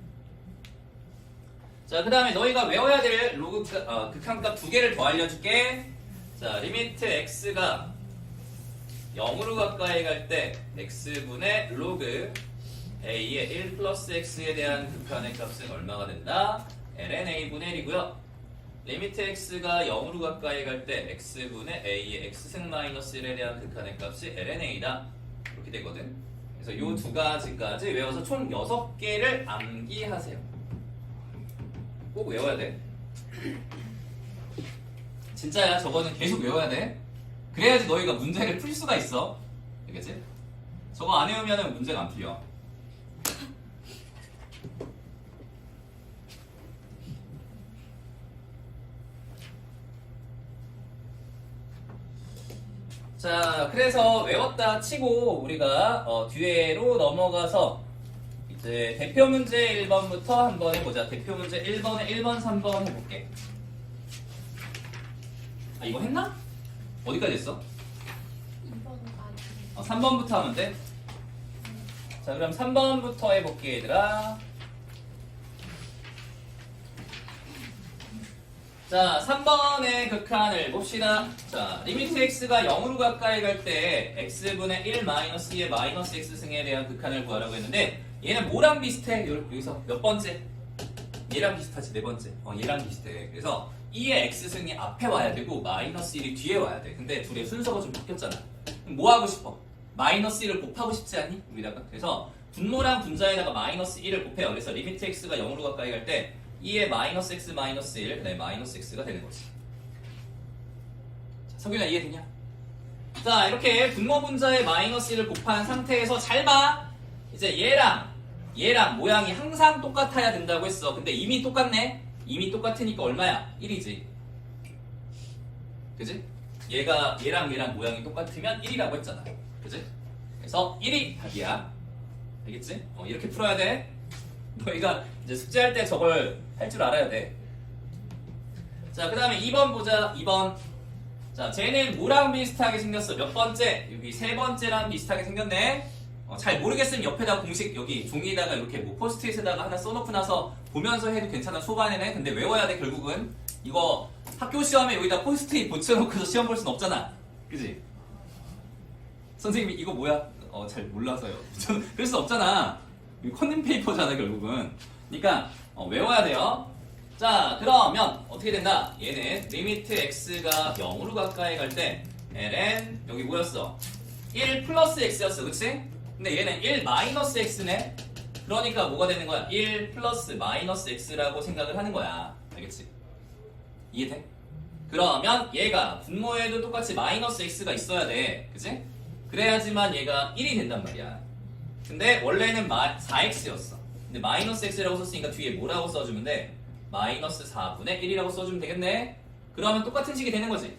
자, 그 다음에 너희가 외워야 될 로그 극한값 두 개를 더 알려줄게. 자, 리미트 x가 0으로 가까이 갈 때 x분의 로그 a의 1 플러스 x에 대한 극한의 값은 얼마가 된다? ln a분의 1이고요. 리미트 x가 0으로 가까이 갈 때 x분의 a의 x승 마이너스 1에 대한 극한의 값이 ln a다. 이렇게 되거든. 그래서 이 두 가지까지 외워서 총 6개를 암기하세요. 꼭 외워야 돼. 진짜야. 저거는 계속 외워야 돼. 그래야지 너희가 문제를 풀 수가 있어. 알겠지? 저거 안 외우면 문제가 안 풀려. 자, 그래서 외웠다 치고 우리가 뒤에로 넘어가서 이제 대표 문제 1번부터 한번 해보자. 대표 문제 1번에 1번, 3번 해볼게. 아, 이거 했나? 어디까지 했어? 3번부터 하면 돼? 자, 그럼 3번부터 해볼게, 얘들아. 자, 3번의 극한을 봅시다. 자, 리미트 x가 0으로 가까이 갈 때 x분의 1 마이너스 2의 마이너스 x승에 대한 극한을 구하라고 했는데 얘는 뭐랑 비슷해? 여기서 몇 번째? 얘랑 비슷하지, 네 번째. 얘랑 비슷해. 그래서 2의 x승이 앞에 와야 되고 마이너스 1이 뒤에 와야 돼. 근데 둘의 순서가 좀 바뀌었잖아. 그럼 뭐 하고 싶어? 마이너스 1을 곱하고 싶지 않니? 여기다가. 그래서 분모랑 분자에다가 마이너스 1을 곱해요. 그래서 리미트 x가 0으로 가까이 갈 때 2의 마이너스 x 마이너스 1, 그다음에 마이너스 x가 되는 거지. 자, 석윤아 이해되냐? 자, 이렇게 분모 분자에 마이너스 1을 곱한 상태에서 잘 봐. 이제 얘랑 모양이 항상 똑같아야 된다고 했어. 근데 이미 똑같네. 이미 똑같으니까 얼마야? 1이지. 그지? 얘랑 모양이 똑같으면 1이라고 했잖아. 그지? 그래서 1이 답이야. 알겠지? 이렇게 풀어야 돼. 너희가 이제 숙제할 때 저걸 할 줄 알아야 돼. 자, 그 다음에 2번 보자. 2번. 자, 쟤는 뭐랑 비슷하게 생겼어? 몇 번째? 여기 세 번째랑 비슷하게 생겼네. 잘 모르겠으면 옆에다 공식 여기 종이에다가 이렇게 뭐 포스트잇에다가 하나 써놓고 나서 보면서 해도 괜찮아. 소반에는. 근데 외워야 돼, 결국은. 이거 학교 시험에 여기다 포스트잇 붙여놓고서 시험 볼 순 없잖아. 그지? 선생님이 이거 뭐야? 잘 몰라서요. 그럴 수 없잖아. 이거 컨닝 페이퍼잖아, 결국은. 그러니까 외워야 돼요. 자, 그러면 어떻게 된다? 얘는 리미트 x가 0으로 가까이 갈 때 ln 여기 뭐였어? 1 플러스 x였어, 그치? 근데 얘는 1 마이너스 x네? 그러니까 뭐가 되는 거야? 1 플러스 마이너스 x라고 생각을 하는 거야. 알겠지? 이해돼? 그러면 얘가 분모에도 똑같이 마이너스 x가 있어야 돼. 그치? 그래야지만 얘가 1이 된단 말이야. 근데 원래는 4x였어. 근데 마이너스 x라고 썼으니까 뒤에 뭐라고 써주면 돼? 마이너스 4분의 1이라고 써주면 되겠네? 그러면 똑같은 식이 되는 거지.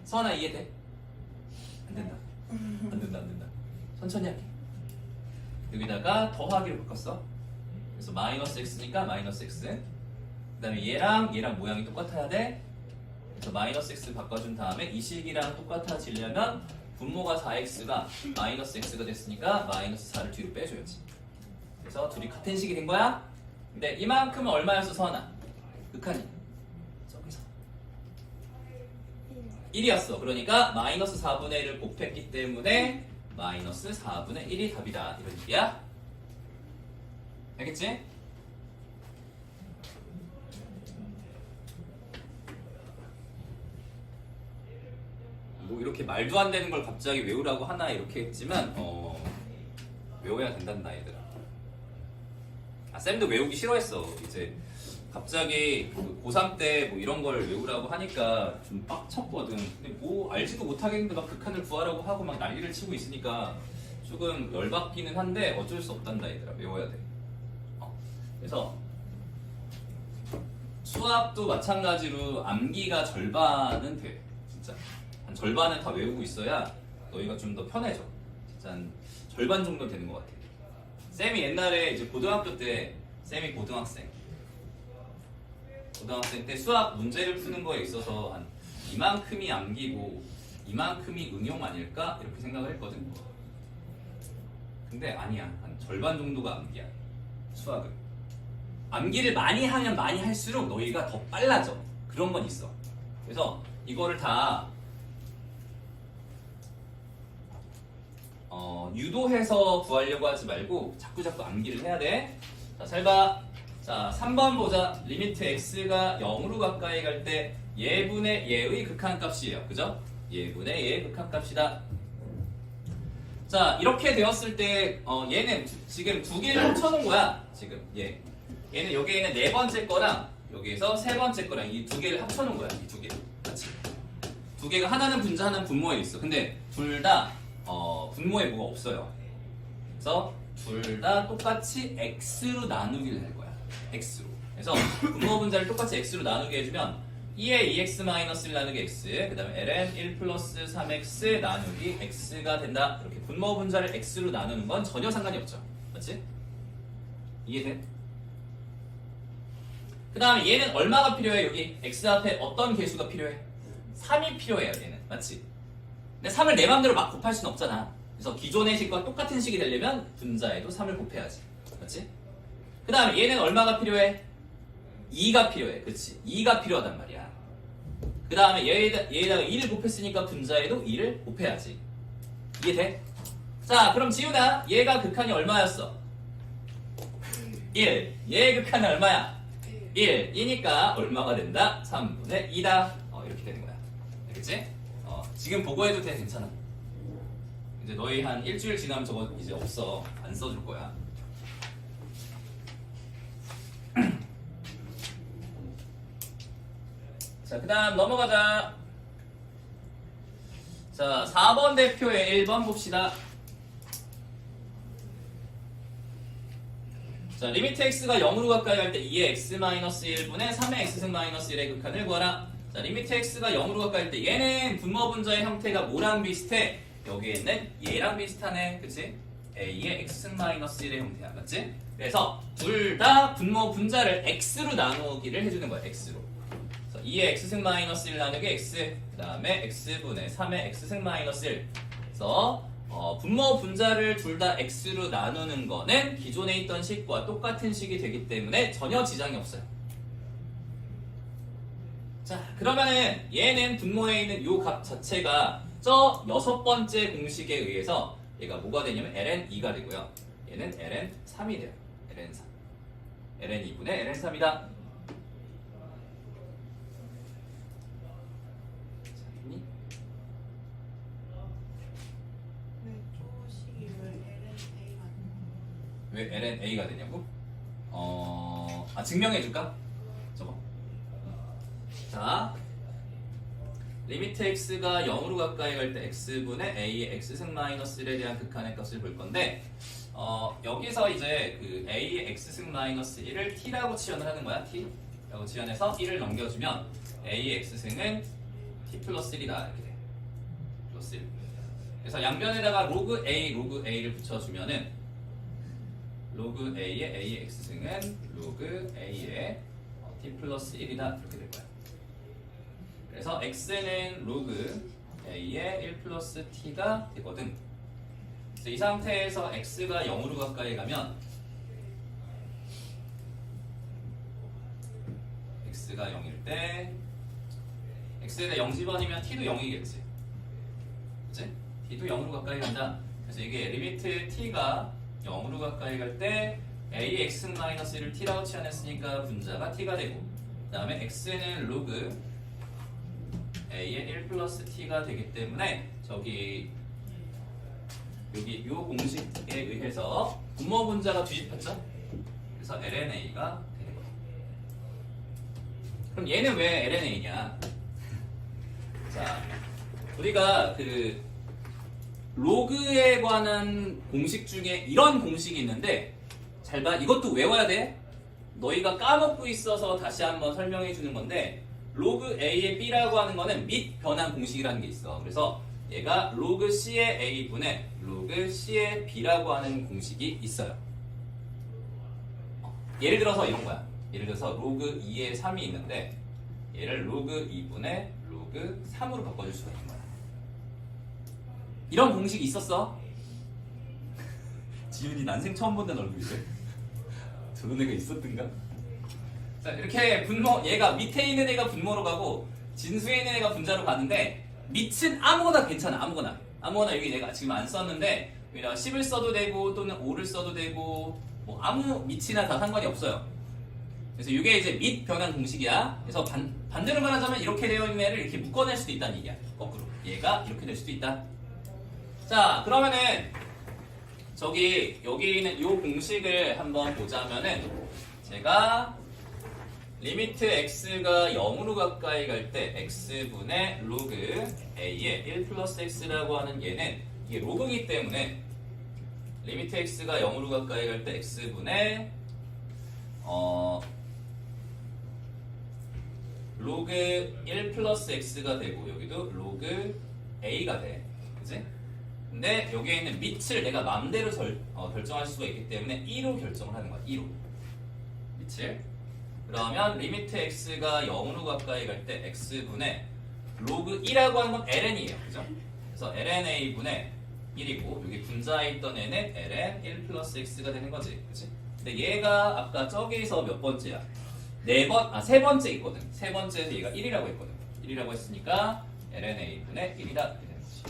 서원아 이해돼? 안 된다. 안 된다. 천천히 할게. 여기다가 더하기로 바꿨어. 그래서 마이너스 x니까 마이너스 x. 그 다음에 얘랑 모양이 똑같아야 돼. 그래서 마이너스 x 바꿔준 다음에 이 식이랑 똑같아지려면 분모가 4x가 마이너스 x가 됐으니까 마이너스 4를 뒤로 빼줘야지. 그래서 둘이 같은 식이 된 거야. 근데 이만큼은 얼마였어, 서원아? 극한이 저기서 1이었어. 그러니까 마이너스 4분의 1을 곱했기 때문에 마이너스 4분의 1이 답이다. 이런 얘기야. 알겠지? 뭐 이렇게 말도 안 되는 걸 갑자기 외우라고 하나 이렇게 했지만 외워야 된단다, 얘들아. 쌤도 외우기 싫어했어. 이제 갑자기 고3 때 뭐 이런 걸 외우라고 하니까 좀 빡쳤거든. 근데 뭐 알지도 못하겠는데 막 극한을 구하라고 하고 막 난리를 치고 있으니까 조금 열받기는 한데 어쩔 수 없단다, 얘들아. 외워야 돼. 그래서 수학도 마찬가지로 암기가 절반은 돼. 진짜 한 절반은 다 외우고 있어야 너희가 좀 더 편해져. 진짜 한 절반 정도 되는 것 같아. 쌤이 옛날에 이제 고등학교 때, 쌤이 고등학생 때 수학 문제를 푸는 거에 있어서 한 이만큼이 암기고 이만큼이 응용 아닐까? 이렇게 생각을 했거든. 근데 아니야. 한 절반 정도가 암기야. 수학은. 암기를 많이 하면 많이 할수록 너희가 더 빨라져. 그런 건 있어. 그래서 이거를 다 유도해서 구하려고 하지 말고 자꾸 암기를 해야 돼. 자, 잘 봐. 자, 3번 보자. 리미트 x가 0으로 가까이 갈 때 예분의 예의 극한값이에요. 그죠? 예분의 예의 극한값이다. 자, 이렇게 되었을 때 얘는 지금 두 개를 합쳐놓은 거야. 지금 얘는 여기에는 네 번째 거랑 여기에서 세 번째 거랑 이 두 개를 합쳐놓은 거야. 이 두 개를 같이. 두 개가 하나는 분자, 하나는 분모에 있어. 근데 둘 다 분모에 뭐가 없어요. 그래서 둘 다 똑같이 x로 나누기를 할 거야. x로. 그래서 분모 분자를 똑같이 x로 나누게 해주면 2의 2x 마이너스 1 나누기 x, 그 다음에 ln 1 플러스 3x 나누기 x가 된다. 이렇게 분모 분자를 x로 나누는 건 전혀 상관이 없죠. 맞지? 이해돼? 그 다음에 얘는 얼마가 필요해? 여기 x 앞에 어떤 개수가 필요해? 3이 필요해요 얘는. 맞지? 근데 3을 내 맘대로 막 곱할 수는 없잖아. 그래서 기존의 식과 똑같은 식이 되려면 분자에도 3을 곱해야지. 맞지? 그 다음에 얘는 얼마가 필요해? 2가 필요해. 그치? 2가 필요하단 말이야. 그 다음에 얘에다가 2를 곱했으니까 분자에도 2를 곱해야지. 이해돼? 자, 그럼 지훈아, 얘가 극한이 얼마였어? 1. 얘의 극한은 얼마야? 1. 이니까 얼마가 된다? 3분의 2다. 이렇게 되는 거야. 알겠지? 지금 보고해도 돼. 괜찮아. 이제 너희 한 일주일 지나면 저거 이제 없어. 안 써줄 거야. 자, 그 다음 넘어가자. 자, 4번 대표의 1번 봅시다. 자, 리미트 x가 0으로 가까이 갈 때 2의 x-1분의 3의 x승-1의 극한을 구하라. 자, 리미트 x가 0으로 가까이 갈 때 얘는 분모 분자의 형태가 뭐랑 비슷해? 여기에는 얘랑 비슷하네. 그치? a의 x승-1의 형태야. 맞지? 그래서 둘 다 분모 분자를 x로 나누기를 해주는 거야. x로. 2의 x승-1 나누기 x, 그 다음에 x분의 3의 x승-1. 그래서 분모 분자를 둘 다 x로 나누는 거는 기존에 있던 식과 똑같은 식이 되기 때문에 전혀 지장이 없어요. 자, 그러면은 얘는 분모에 있는 요 값 자체가 저 6번째 공식에 의해서 얘가 뭐가 되냐면 ln2가 되고요. 얘는 ln3이 돼요. ln3. ln2분의 ln3이다. 왜 ln(a가) 되냐고? 증명해줄까? 저거. 자, 리미트 x가 0으로 가까이 갈 때 x분의 a의 x승-1에 대한 극한의 값을 볼 건데 여기서 이제 그 a의 x승-1을 t라고 치환을 하는 거야. t라고 치환해서 1을 넘겨주면 a의 x승은 t 플러스 1이다 이렇게 돼. 플러스 1. 그래서 양변에다가 로그 a를 붙여주면은 로그 a의 a의 x승은 로그 a의 t 플러스 1이다 이렇게 될 거야. 그래서 x는 로그 a의 1 플러스 t가 되거든. 그래서 이 상태에서 x가 0으로 가까이 가면 x가 0일 때 x에다 0 집어넣으면 t도 0이겠지. 그치? t도 0으로 가까이 간다. 그래서 이게 리미트 t가 0으로 가까이 갈 때 a의 x승-1을 t라고 치환했으니까 분자가 t가 되고 그 다음에 x는 로그 a의 1 플러스 t가 되기 때문에 여기 요 공식에 의해서 분모 분자가 뒤집혔죠? 그래서 ln(a)가 되는 거예요. 그럼 얘는 왜 ln(a)냐? 자, 우리가 그 로그에 관한 공식 중에 이런 공식이 있는데 잘 봐. 이것도 외워야 돼. 너희가 까먹고 있어서 다시 한번 설명해 주는 건데 로그 a의 b라고 하는 거는 및 변환 공식이라는 게 있어. 그래서 얘가 로그 c의 a분의 로그 c의 b라고 하는 공식이 있어요. 예를 들어서 이런 거야. 예를 들어서 로그 2의 3이 있는데 얘를 로그 2분의 로그 3으로 바꿔줄 수가 있는 거야. 이런 공식이 있었어? 지훈이 난생 처음 본다는 얼굴이래. 저런 애가 있었던가? 자, 이렇게 분모, 얘가 밑에 있는 애가 분모로 가고 진수에 있는 애가 분자로 가는데 밑은 아무거나 괜찮아. 아무거나 여기 내가 지금 안 썼는데 여기다가 10을 써도 되고 또는 5를 써도 되고 뭐 아무 밑이나 다 상관이 없어요. 그래서 이게 이제 밑 변환 공식이야. 그래서 반대로 말하자면 이렇게 되어 있는 애를 이렇게 묶어낼 수도 있다는 얘기야. 거꾸로. 얘가 이렇게 될 수도 있다. 자, 그러면은 여기 있는 이 공식을 한번 보자면은 제가 리미트 x가 0으로 가까이 갈 때 x분의 로그 a의 1 플러스 x라고 하는 얘는 이게 로그이기 때문에 리미트 x가 0으로 가까이 갈 때 x분의 로그 1 플러스 x가 되고 여기도 로그 a가 돼. 그치? 근데 여기에 있는 밑을 내가 맘대로 결정할 수가 있기 때문에 2로 결정을 하는 거야. 2로 밑을. 그러면 리미트 x가 0으로 가까이 갈 때 x분의 로그 2라고 하는 건 ln이에요. 그죠? 그래서 lna분의 1이고 여기 분자에 있던 n은 ln 1 플러스 x가 되는 거지. 그치? 근데 얘가 아까 저기서 몇 번째야? 세 번째 있거든. 세 번째에서 얘가 1이라고 했거든. 1이라고 했으니까 lna분의 1이다. 이렇게 되는 거지.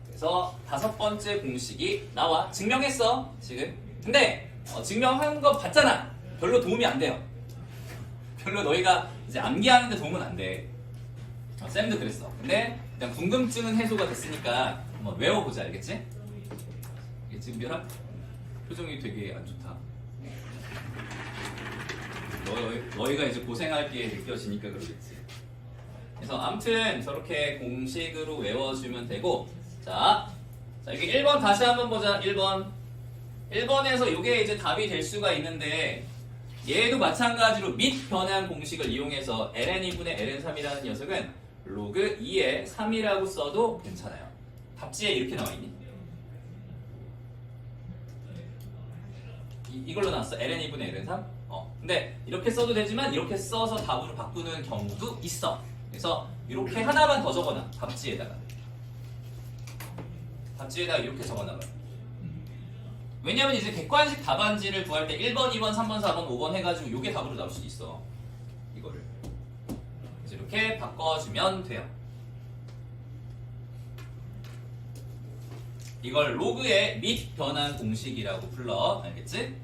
그래서 다섯 번째 공식이 나와. 증명했어. 지금. 근데 증명한 거 봤잖아. 별로 도움이 안 돼요. 별로 너희가 이제 암기하는데 도움은 안 돼. 쌤도 그랬어. 근데 그냥 궁금증은 해소가 됐으니까 한번 외워보자. 알겠지? 지금 별아 표정이 되게 안 좋다. 너희가 이제 고생할 게 느껴지니까 그러겠지. 그래서 아무튼 저렇게 공식으로 외워주면 되고, 자 여기 1번 다시 한번 보자. 1번에서 이게 이제 답이 될 수가 있는데, 얘도 마찬가지로 밑 변환 공식을 이용해서 ln2분의 ln3이라는 녀석은 로그 2에 3이라고 써도 괜찮아요. 답지에 이렇게 나와있니? 이걸로 나왔어. ln2분의 ln3? 근데 이렇게 써도 되지만 이렇게 써서 답으로 바꾸는 경우도 있어. 그래서 이렇게 하나만 더 적어놔. 답지에다가 이렇게 적어놔봐. 왜냐면 이제 객관식 답안지를 구할 때 1번, 2번, 3번, 4번, 5번 해가지고 이게 답으로 나올 수도 있어. 이거를. 그래서 이렇게 바꿔주면 돼요. 이걸 로그의 밑 변환 공식이라고 불러. 알겠지?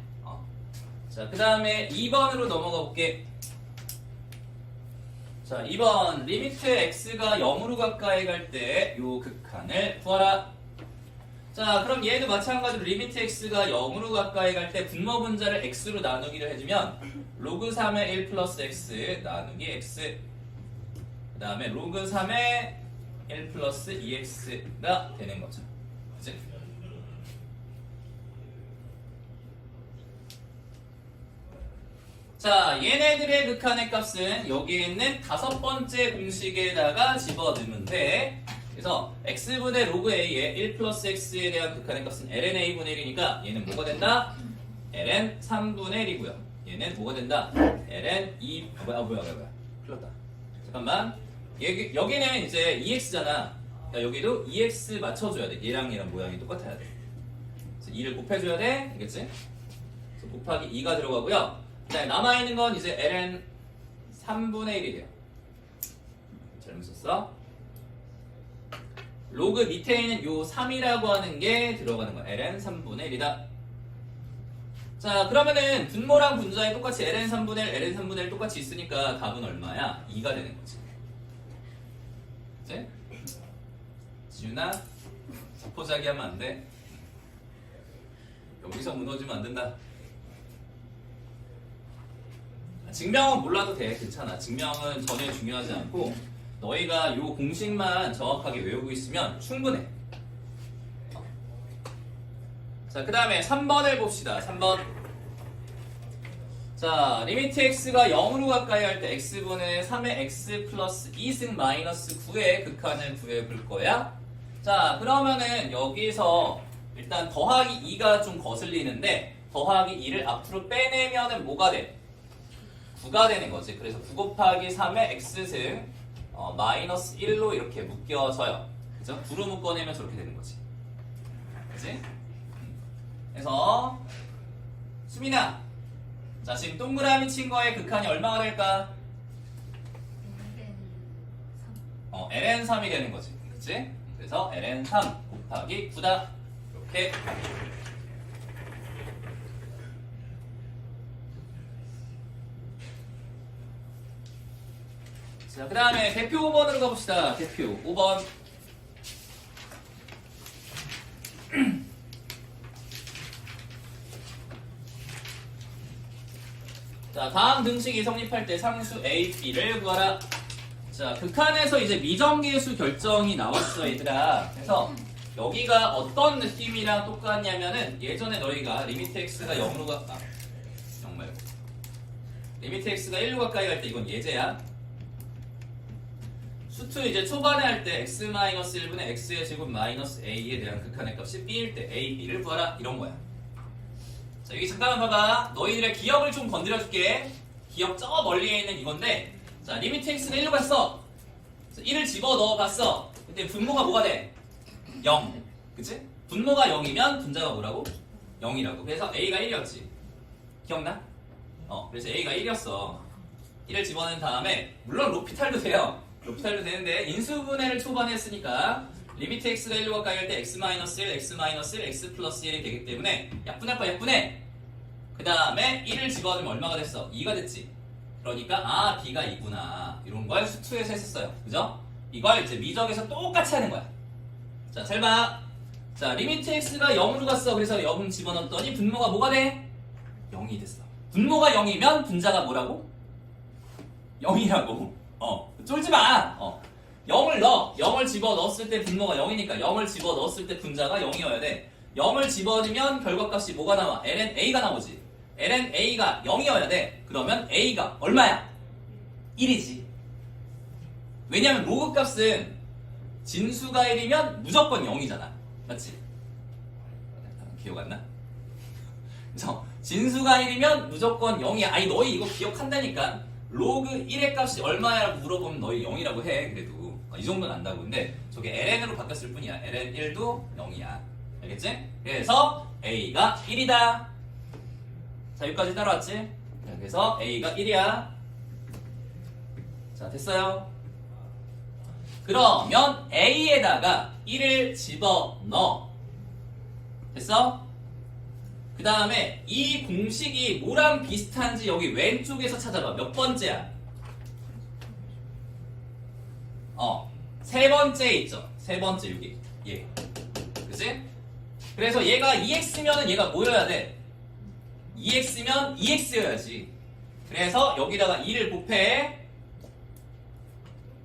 자, 그 다음에 2번으로 넘어가 볼게. 자, 2번. 리미트 x가 0으로 가까이 갈 때 요 극한을 구하라. 자, 그럼 얘도 마찬가지로 리미트 x가 0으로 가까이 갈 때 분모 분자를 x로 나누기를 해주면 로그 3의 1 플러스 x 나누기 x, 그 다음에 로그 3의 1 플러스 2x가 되는 거죠. 그치? 자, 얘네들의 극한의 값은 여기에 있는 다섯 번째 공식에다가 집어넣으면 돼. 그래서 x분의 로그 a의 1 플러스 x에 대한 극한의 값은 lna분의 1이니까 얘는 뭐가 된다? ln 3분의 1이고요. 얘는 뭐가 된다? ln 2... 뭐야. 큰일 났다. 잠깐만. 여기는 이제 2x잖아. 그러니까 여기도 2x 맞춰줘야 돼. 얘랑 모양이 똑같아야 돼. 그래서 2를 곱해줘야 돼. 알겠지? 그래서 곱하기 2가 들어가고요. 자, 남아있는 건 이제 ln 3분의 1이 돼요. 잘못 썼어. 로그 밑에 있는 요 3이라고 하는 게 들어가는 거야. ln 3분의 1이다. 자, 그러면은 분모랑 분자에 똑같이 ln 3분의 1, ln 3분의 1 똑같이 있으니까 답은 얼마야? 2가 되는 거지. 그치? 지윤아, 자포자기 하면 안 돼. 여기서 무너지면 안 된다. 증명은 몰라도 돼. 괜찮아. 증명은 전혀 중요하지 않고 너희가 요 공식만 정확하게 외우고 있으면 충분해. 자, 그 다음에 3번을 봅시다. 3번. 자, 리미트 x가 0으로 가까이 할 때 x분의 3의 x 플러스 2승 마이너스 9의 극한을 구해볼 거야. 자, 그러면은 여기서 일단 더하기 2가 좀 거슬리는데 더하기 2를 앞으로 빼내면은 뭐가 돼? 9가 되는 거지. 그래서 9 곱하기 3의 x승 마이너스 1로 이렇게 묶여져요. 그죠? 9로 묶어내면 저렇게 되는 거지. 그치? 그래서 수민아, 자, 지금 동그라미 친 거의 극한이 얼마가 될까? ln3이 되는 거지. 그치? 그래서 ln3 곱하기 9다. 이렇게. 자, 그 다음에 대표 5번으로 가봅시다. 대표 5번. 자, 다음 등식이 성립할 때 상수 A, B를 구하라. 자, 극한에서 이제 미정계수 결정이 나왔어, 얘들아. 그래서 여기가 어떤 느낌이랑 똑같냐면은 예전에 너희가 리미트 x가 0으로 가, 정말 리미트 x가 1로 가까이 갈 때 이건 예제야. 수투 이제 초반에 할 때 x-1분의 x의 제곱 마이너스 a에 대한 극한의 값이 b일 때 a, b를 구하라 이런 거야. 자 여기 잠깐만 봐봐. 너희들의 기억을 좀 건드려줄게. 기억 저 멀리에 있는 이건데 자 리미트 x가 1로 갔어. 1을 집어넣어 봤어. 근데 분모가 뭐가 돼? 0. 그치? 분모가 0이면 분자가 뭐라고? 0이라고. 그래서 a가 1이었지. 기억나? 그래서 a가 1이었어. 1을 집어넣은 다음에 물론 로피탈도 돼요. 로피탈도 되는데 인수분해를 초반에 했으니까 리미트 x가 1로 가까이 할 때 x-1, x-1, x 플러스 1이 되기 때문에 약분해. 그 다음에 1을 집어넣으면 얼마가 됐어? 2가 됐지. 그러니까 b가 2구나. 이런 걸 수투에서 했었어요. 그죠? 이걸 이제 미적에서 똑같이 하는 거야. 자, 잘 봐. 자, 리미트 x가 0으로 갔어. 그래서 0 집어넣었더니 분모가 뭐가 돼? 0이 됐어. 분모가 0이면 분자가 뭐라고? 0이라고. 쫄지 마. 0을 넣어. 0을 집어넣었을 때 분모가 0이니까 0을 집어넣었을 때 분자가 0이어야 돼. 0을 집어넣으면 결과값이 뭐가 나와? ln a가 나오지. ln a가 0이어야 돼. 그러면 a가 얼마야? 1이지. 왜냐면 로그 값은 진수가 1이면 무조건 0이잖아. 맞지? 기억 안 나? 그래서 진수가 1이면 무조건 0이야. 아니 너희 이거 기억한다니까. 로그 1의 값이 얼마야라고 물어보면 너희 0이라고 해. 그래도 이 정도는 안다고. 근데 저게 ln으로 바뀌었을 뿐이야. ln1도 0이야. 알겠지? 그래서 a가 1이다. 자 여기까지 따라왔지? 그래서 a가 1이야. 자 됐어요? 그러면 a에다가 1을 집어넣어. 됐어? 그 다음에 이 공식이 뭐랑 비슷한지 여기 왼쪽에서 찾아봐. 몇 번째야? 세 번째 있죠. 세 번째 여기. 얘. 그치? 그래서 얘가 2x면은 얘가 뭐여야 돼? 2x면 2x여야지. 그래서 여기다가 2를 곱해.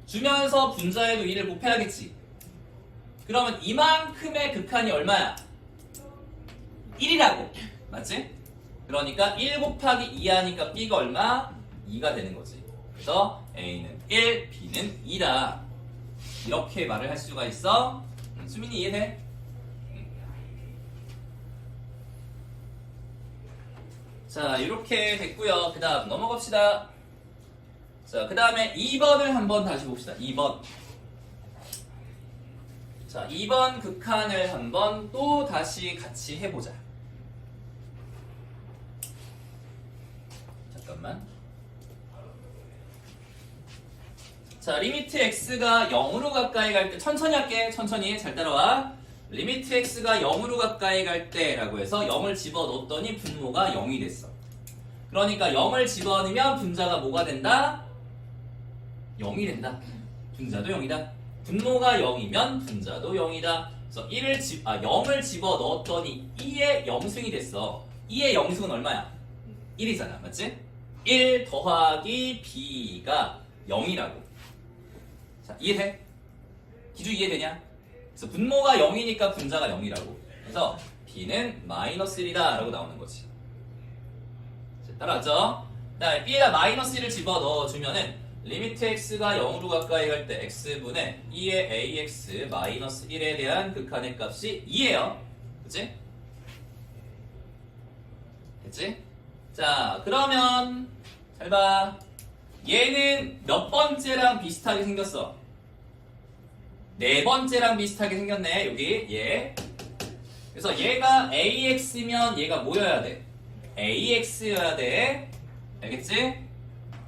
주면서 분자에도 2를 곱해야겠지. 그러면 이만큼의 극한이 얼마야? 1이라고. 맞지? 그러니까 1 곱하기 2 하니까 b가 얼마? 2가 되는 거지. 그래서 a는 1, b는 2다. 이렇게 말을 할 수가 있어. 수민이 이해돼? 자, 이렇게 됐고요. 그 다음 넘어갑시다. 자, 그 다음에 2번을 한번 다시 봅시다. 2번. 자, 2번 극한을 한번 또 다시 같이 해보자. 잠깐만. 자, 리미트 x가 0으로 가까이 갈 때, 천천히 할게. 천천히 잘 따라와. 리미트 x가 0으로 가까이 갈 때라고 해서 0을 집어넣었더니 분모가 0이 됐어. 그러니까 0을 집어넣으면 분자가 뭐가 된다? 0이 된다. 분자도 0이다. 분모가 0이면 분자도 0이다. 그래서 0을 집어넣었더니 2의 영승이 됐어. 2의 영승은 얼마야? 1이잖아. 맞지? 1 더하기 b가 0이라고. 자, 이해돼? 기주 이해되냐? 그래서 분모가 0이니까 분자가 0이라고. 그래서 b는 마이너스 1이다 라고 나오는 거지. 자, 따라왔죠? 그 다음에 b에다 마이너스 1을 집어넣어주면은 리미트 x가 0으로 가까이 갈 때 x분의 2의 ax 마이너스 1에 대한 극한의 값이 2예요. 그치? 됐지? 자, 그러면 잘 봐. 얘는 몇 번째랑 비슷하게 생겼어? 네 번째랑 비슷하게 생겼네. 여기 얘. 그래서 얘가 ax면 얘가 뭐여야 돼? ax여야 돼. 알겠지?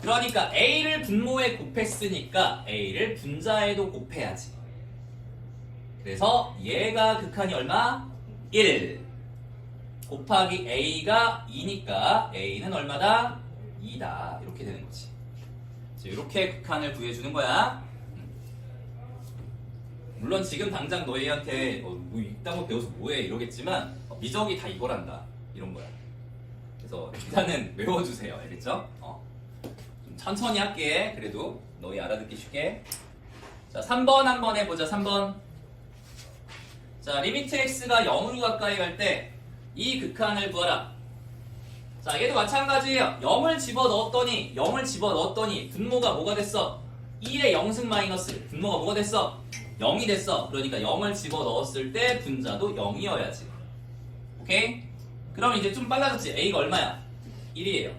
그러니까 a를 분모에 곱했으니까 a를 분자에도 곱해야지. 그래서 얘가 극한이 얼마? 1 곱하기 a가 2니까 a는 얼마다? 2다. 이렇게 되는 거지. 이렇게 극한을 구해주는 거야. 물론 지금 당장 너희한테 뭐 이딴 거 배워서 뭐해 이러겠지만 미적이 다 이거란다. 이런 거야. 그래서 일단은 외워주세요. 알겠죠? 좀 천천히 할게. 그래도 너희 알아듣기 쉽게. 자, 3번 한번 해보자. 3번. 자, 리미트 x가 0으로 가까이 갈 때 이 극한을 구하라. 자, 얘도 마찬가지예요. 0을 집어넣었더니 분모가 뭐가 됐어? 2의 0승 마이너스 분모가 뭐가 됐어? 0이 됐어. 그러니까 0을 집어넣었을 때 분자도 0이어야지. 오케이? 그럼 이제 좀 빨라졌지? A가 얼마야? 1이에요.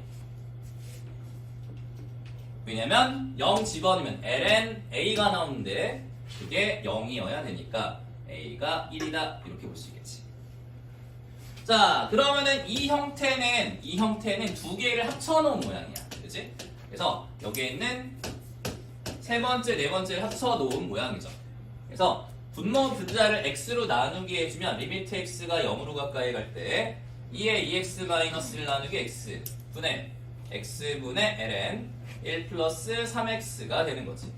왜냐면 0 집어넣으면 ln A가 나오는데 그게 0이어야 되니까 A가 1이다 이렇게 볼 수 있겠지. 자, 그러면은 이 형태는 두 개를 합쳐놓은 모양이야. 그치? 그래서 여기에 있는 세 번째, 네 번째를 합쳐놓은 모양이죠. 그래서 분모 분자를 x로 나누게 해주면 리미트 x가 0으로 가까이 갈 때 2의 2x-1 나누기 x 분의 x분의 ln 1 플러스 3x가 되는 거지.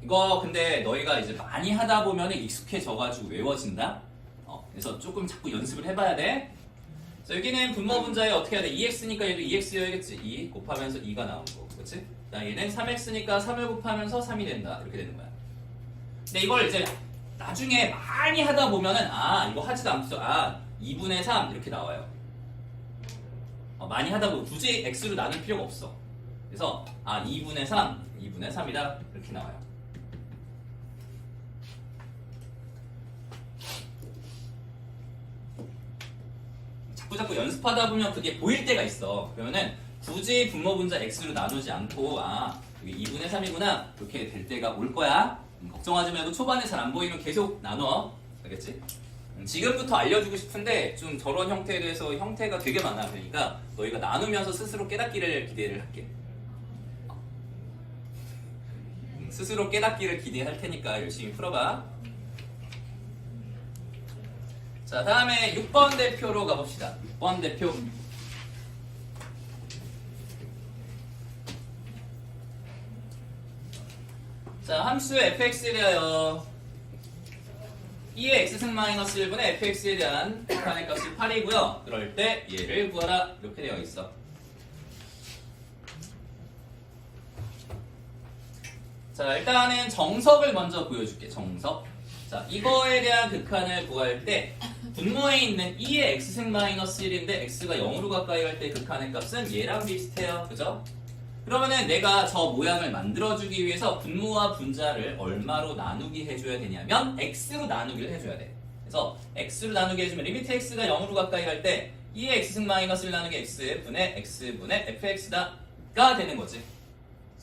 이거 근데 너희가 이제 많이 하다 보면 익숙해져가지고 외워진다. 그래서 조금 자꾸 연습을 해봐야 돼. 자, 여기는 분모 분자에 어떻게 해야 돼? 2x니까 얘도 2x여야겠지. 2 곱하면서 2가 나온 거. 그치? 자, 얘는 3x니까 3을 곱하면서 3이 된다. 이렇게 되는 거야. 근데 이걸 이제 나중에 많이 하다 보면은 이거 하지도 않죠. 2분의 3 이렇게 나와요. 많이 하다 보면 굳이 x로 나눌 필요가 없어. 그래서 2분의 3이다 이렇게 나와요. 자꾸 연습하다 보면 그게 보일 때가 있어. 그러면은 굳이 분모 분자 x로 나누지 않고 여기 2분의 3이구나 이렇게 될 때가 올 거야. 걱정하지 말고 초반에 잘 안 보이면 계속 나눠. 알겠지? 지금부터 알려주고 싶은데 좀 저런 형태에 대해서 형태가 되게 많아. 그러니까 너희가 나누면서 스스로 깨닫기를 기대를 할게. 스스로 깨닫기를 기대할 테니까 열심히 풀어봐. 자, 다음에 6번 대표로 가봅시다. 6번 대표. 자, 함수 fx에 대하여 2의 x승 마이너스 1분의 fx에 대한 극한의 값이 8이고요. 그럴 때 얘를 구하라 이렇게 되어 있어. 자, 일단은 정석을 먼저 보여줄게. 정석. 자, 이거에 대한 극한을 구할 때 분모에 있는 2의 x승 마이너스 1인데 x가 0으로 가까이 갈 때 극한의 값은 얘랑 비슷해요. 그죠? 그러면은 내가 저 모양을 만들어주기 위해서 분모와 분자를 얼마로 나누기 해줘야 되냐면 x로 나누기를 해줘야 돼. 그래서 x로 나누기 해주면 리미트 x가 0으로 가까이 갈 때 2의 x승 마이너스 1 나누기 x분의 x분의 fx가 되는 거지.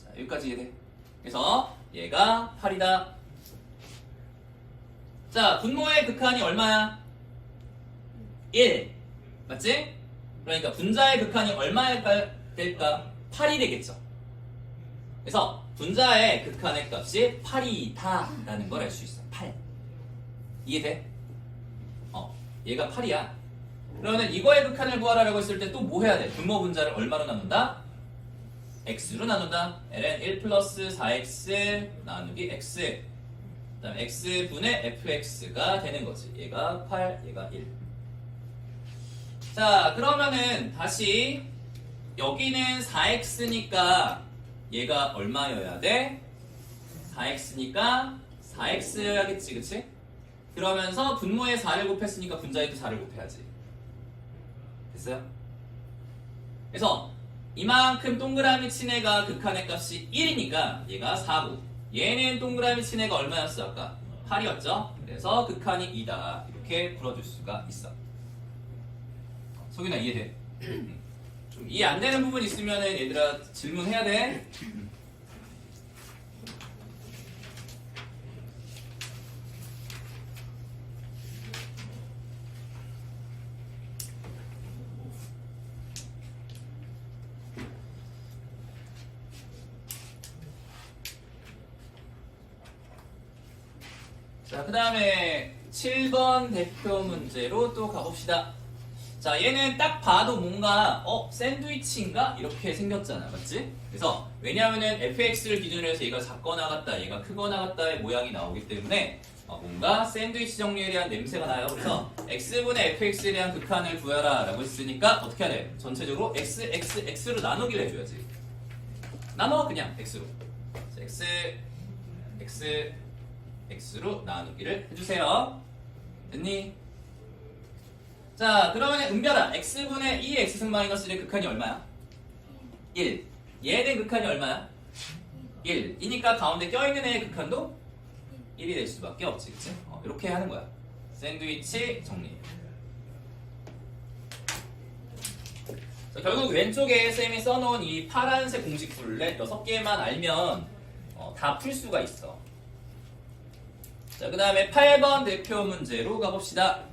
자, 여기까지 이해돼? 그래서 얘가 8이다. 자, 분모의 극한이 얼마야? 1. 맞지? 그러니까 분자의 극한이 얼마일까 될까? 8이 되겠죠. 그래서 분자의 극한의 값이 8이다 라는 걸 알 수 있어. 8. 이해돼? 얘가 8이야. 그러면 이거의 극한을 구하라고 했을 때 또 뭐 해야 돼? 분모 분자를 얼마로 나눈다? x로 나눈다. ln 1 플러스 4x 나누기 x. 그 다음에 x분의 fx가 되는 거지. 얘가 8, 얘가 1. 자, 그러면은 다시 여기는 4x니까 얘가 얼마여야 돼? 4x니까 4x여야겠지, 그치? 그러면서 분모에 4를 곱했으니까 분자에도 4를 곱해야지. 됐어요? 그래서 이만큼 동그라미 친 애가 극한의 값이 1이니까 얘가 4고 얘는 동그라미 친 애가 얼마였어 아까? 8이었죠? 그래서 극한이 2다 이렇게 풀어줄 수가 있어. 석윤아 이해돼? 좀 이해 안 되는 부분 있으면 얘들아 질문해야 돼. 자, 그 다음에 7번 대표 문제로 또 가봅시다. 자, 얘는 딱 봐도 뭔가 샌드위치인가? 이렇게 생겼잖아. 맞지? 그래서 왜냐하면은 fx를 기준으로 해서 얘가 작거나 같다, 얘가 크거나 같다의 모양이 나오기 때문에 뭔가 샌드위치 정리에 대한 냄새가 나요. 그래서 x분의 fx에 대한 극한을 구해라 라고 했으니까 어떻게 해야 돼? 전체적으로 x로 나누기를 해줘야지. 나눠 그냥 x로. 자, x로 나누기를 해주세요. 됐니? 자, 그러면 은별아, x분의 2x승 마이너스 1의 극한이 얼마야? 1. 얘에 대한 극한이 얼마야? 1. 이니까 가운데 껴있는 애의 극한도 1이 될 수밖에 없지, 그치? 이렇게 하는 거야. 샌드위치 정리. 자, 결국 왼쪽에 쌤이 써놓은 이 파란색 공식술래 6개만 알면 다 풀 수가 있어. 자, 그 다음에 8번 대표 문제로 가봅시다.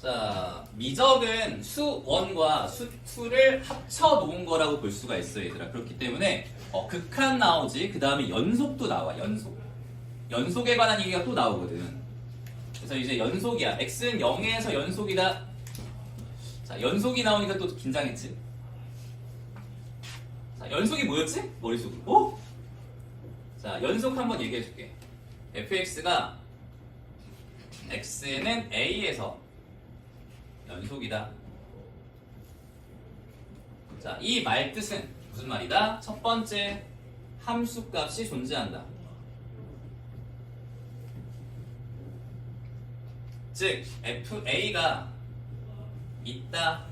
자, 미적은 수 1과 수 2를 합쳐 놓은 거라고 볼 수가 있어, 얘들아. 그렇기 때문에 극한 나오지. 그 다음에 연속도 나와, 연속. 연속에 관한 얘기가 또 나오거든. 그래서 이제 연속이야. x는 0에서 연속이다. 자, 연속이 나오니까 또 긴장했지. 자, 연속이 뭐였지? 머릿속으로. 자, 연속 한번 얘기해줄게. fx가 x는 a에서 연속이다. 자, 이 말뜻은 무슨 말이다? 첫 번째, 함수값이 존재한다. 즉, fa가 있다.